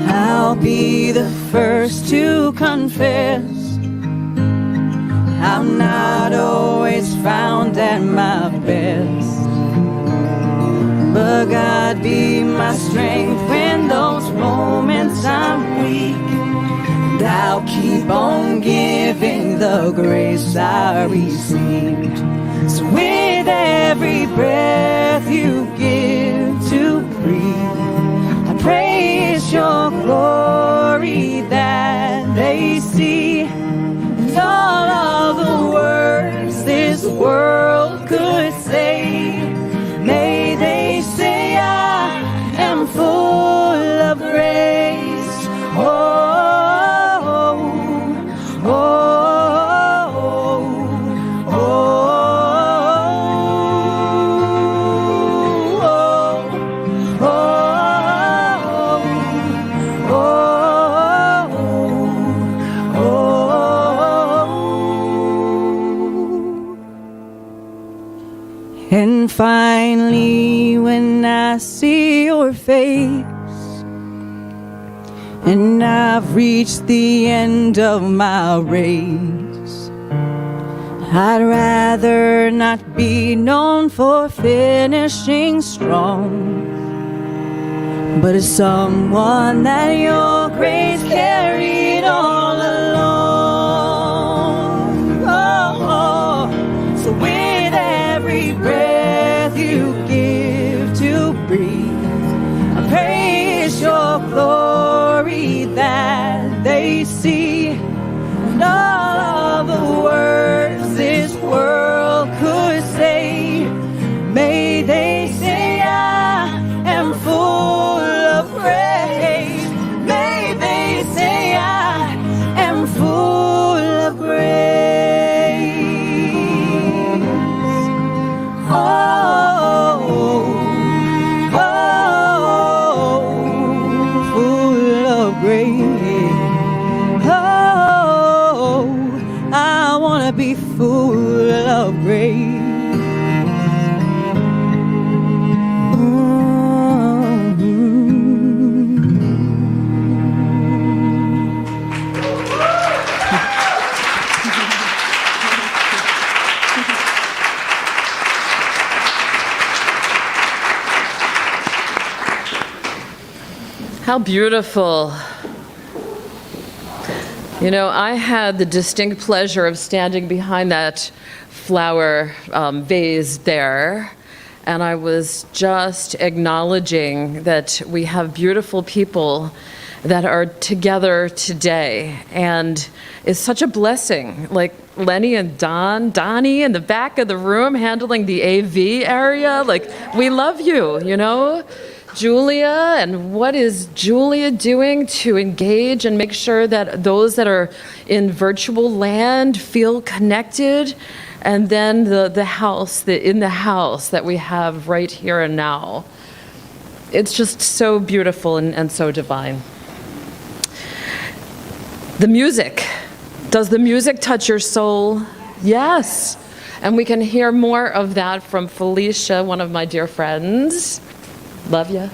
I'll be the first to confess I'm not always found at my best, but God be my strength when those moments I'm weak, and I'll keep on giving the grace I received. So with every breath you give to breathe, I pray it's your glory that they see, and all of the words this world could say, may they say I am full of grace. Oh, oh, oh, and finally, when I see your face, and I've reached the end of my race, I'd rather not be known for finishing strong, but as someone that your grace carried all along. Oh, so with every breath you give to breathe, I praise your glory that they see, and all of the words this world could say, may they say I am full How beautiful. You know, I had the distinct pleasure of standing behind that flower vase there, and I was just acknowledging that we have beautiful people that are together today, and it's such a blessing. Like Lenny and Donnie in the back of the room handling the AV area, like, we love you, you know? Julia, and what is Julia doing to engage and make sure that those that are in virtual land feel connected? And then the house, in the house that we have right here and now. It's just so beautiful and so divine. The music. Does the music touch your soul? Yes. And we can hear more of that from Felicia, one of my dear friends. Love ya.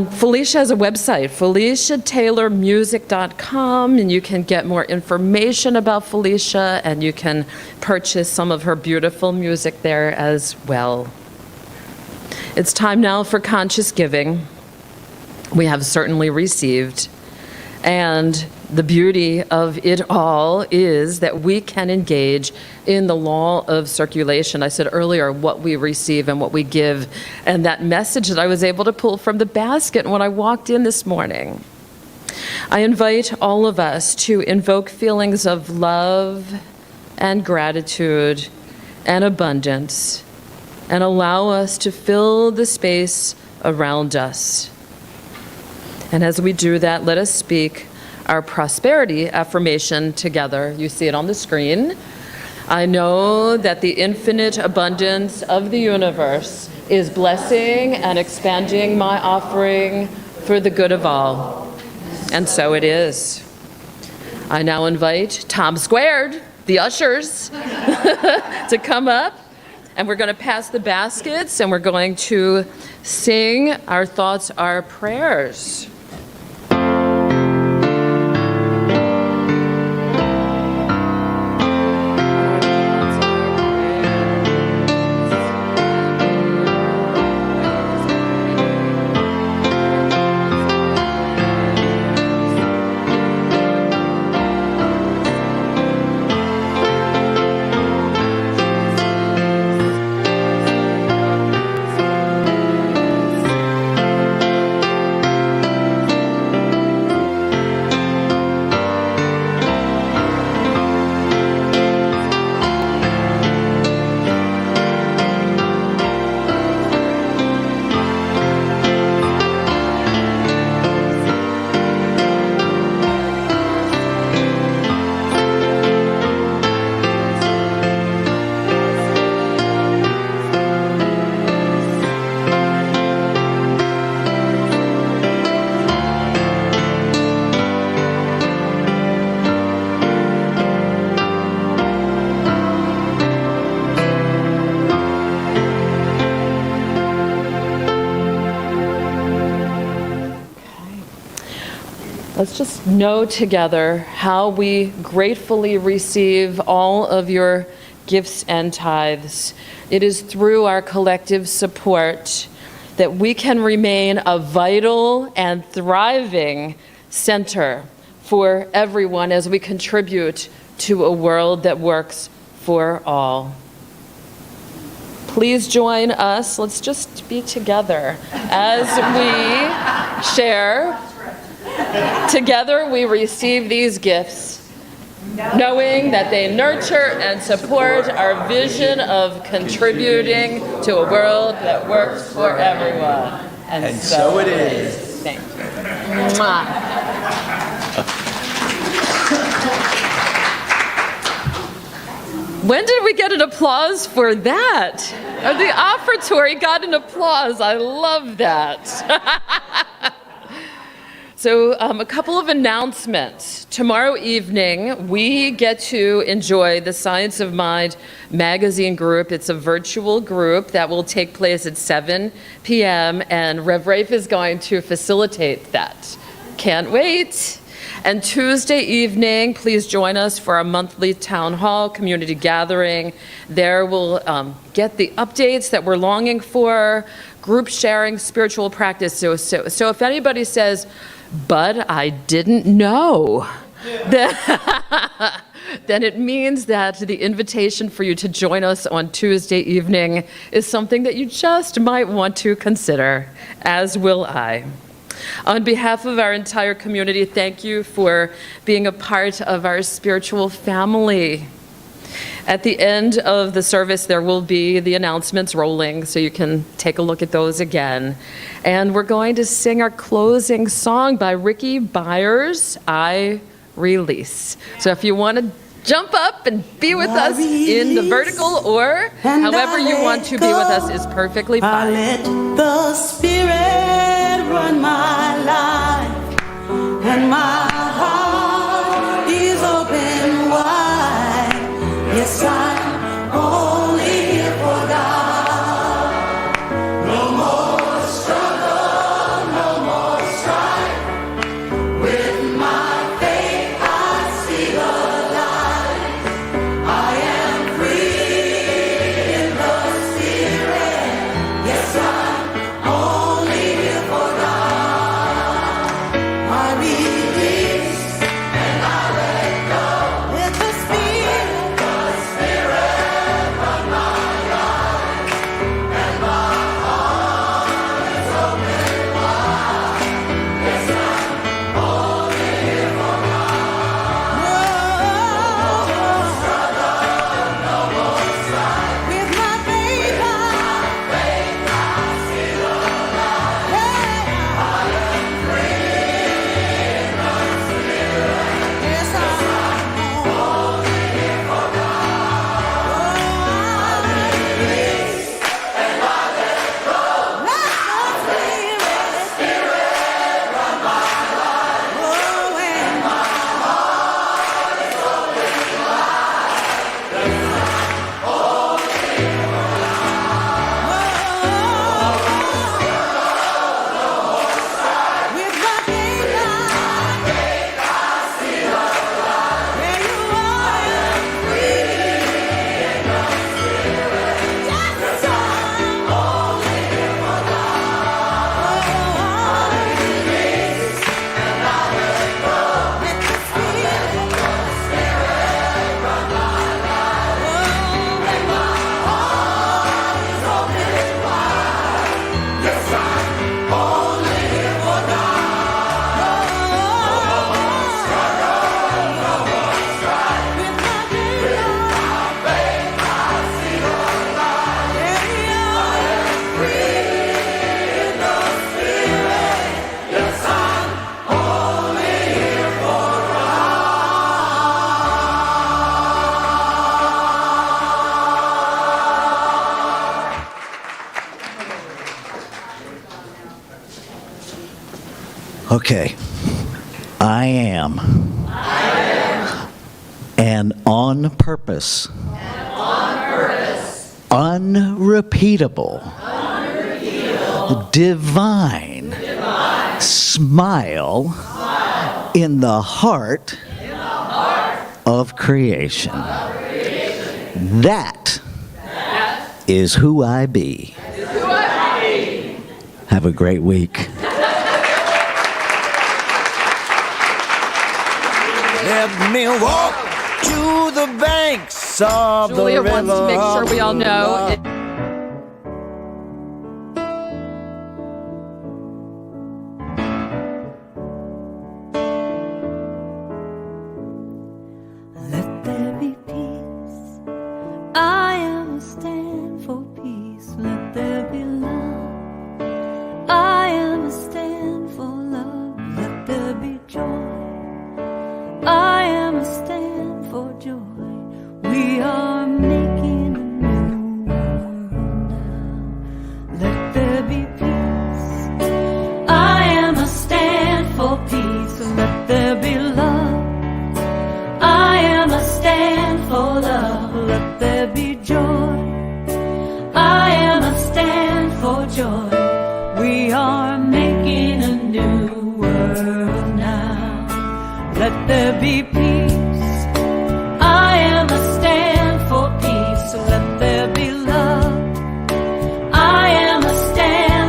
Felicia has a website, FeliciaTaylorMusic.com, and you can get more information about Felicia, and you can purchase some of her beautiful music there as well. It's time now for conscious giving. We have certainly received, and the beauty of it all is that we can engage in the law of circulation. I said earlier what we receive and what we give, and that message that I was able to pull from the basket when I walked in this morning. I invite all of us to invoke feelings of love and gratitude and abundance, and allow us to fill the space around us. And as we do that, let us speak our prosperity affirmation together. You see it on the screen. I know that the infinite abundance of the universe is blessing and expanding my offering for the good of all. And so it is. I now invite Tom Squared, the ushers, to come up, and we're going to pass the baskets, and we're going to sing our thoughts, our prayers. Let's just know together how we gratefully receive all of your gifts and tithes. It is through our collective support that we can remain a vital and thriving center for everyone as we contribute to a world that works for all. Please join us. Let's just be together as we share. Together we receive these gifts, knowing that they nurture and support our vision of contributing to a world that works for everyone. And so it is. Thank you. Mwah. When did we get an applause for that? The offertory got an applause. I love that. So a couple of announcements. Tomorrow evening, we get to enjoy the Science of Mind magazine group. It's a virtual group that will take place at 7 p.m., and Rev Rafe is going to facilitate that. Can't wait. And Tuesday evening, please join us for our monthly town hall community gathering. There we'll get the updates that we're longing for, group sharing spiritual practice. So if anybody says, but I didn't know, then it means that the invitation for you to join us on Tuesday evening is something that you just might want to consider, as will I. On behalf of our entire community, thank you for being a part of our spiritual family. At the end of the service, there will be the announcements rolling, so you can take a look at those again. And we're going to sing our closing song by Ricky Byers, I Release. So if you want to jump up and be with us in the vertical, or however you want to be with us is perfectly I fine. let the Spirit run my life, and my heart is open wide. Yes, I'm only here for God. No more struggle, no more strife. With my faith I see the light. I am free in the Spirit. Yes, I'm only here for God. I release and I let go. Let the Spirit run my life, and my heart is open wide. Yes, I'm only here for God. No more struggle, no more strife. With my faith I see the light. I am free in the Spirit. Yes, I'm only here for God. I release and I let go. Let the Spirit run my life. Oh, and my heart is open wide. Yes, I'm only here for God. No more struggle, no more strife. With my faith I see the light. Where you are, I am free in the Spirit. Yes, I'm only here for God. I release and I let go. Let the Spirit run my life. Oh, and my heart is open wide. Yes, I'm only here for God. No more struggle, no more strife. With my faith I see the light. I am free in the Spirit. Yes, I'm only here for Okay. I am. And on purpose. Unrepeatable. Divine. Smile. In the heart. Of creation. That is who I be. Have a great week. Let me walk to the banks of Julia the river. wants to make sure we all know. Let there be peace. I am a stand for peace. Let there be love. I am a stand for love. Let there be joy. I am a stand for joy. We are making a new world now. Let there be peace. I am a stand for peace. Let there be love. I am a stand for love. Let there be joy. I am a stand for joy. We are making a new world now. Let there be peace. I am a stand for peace. Let there be love. I am a stand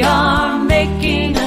are making a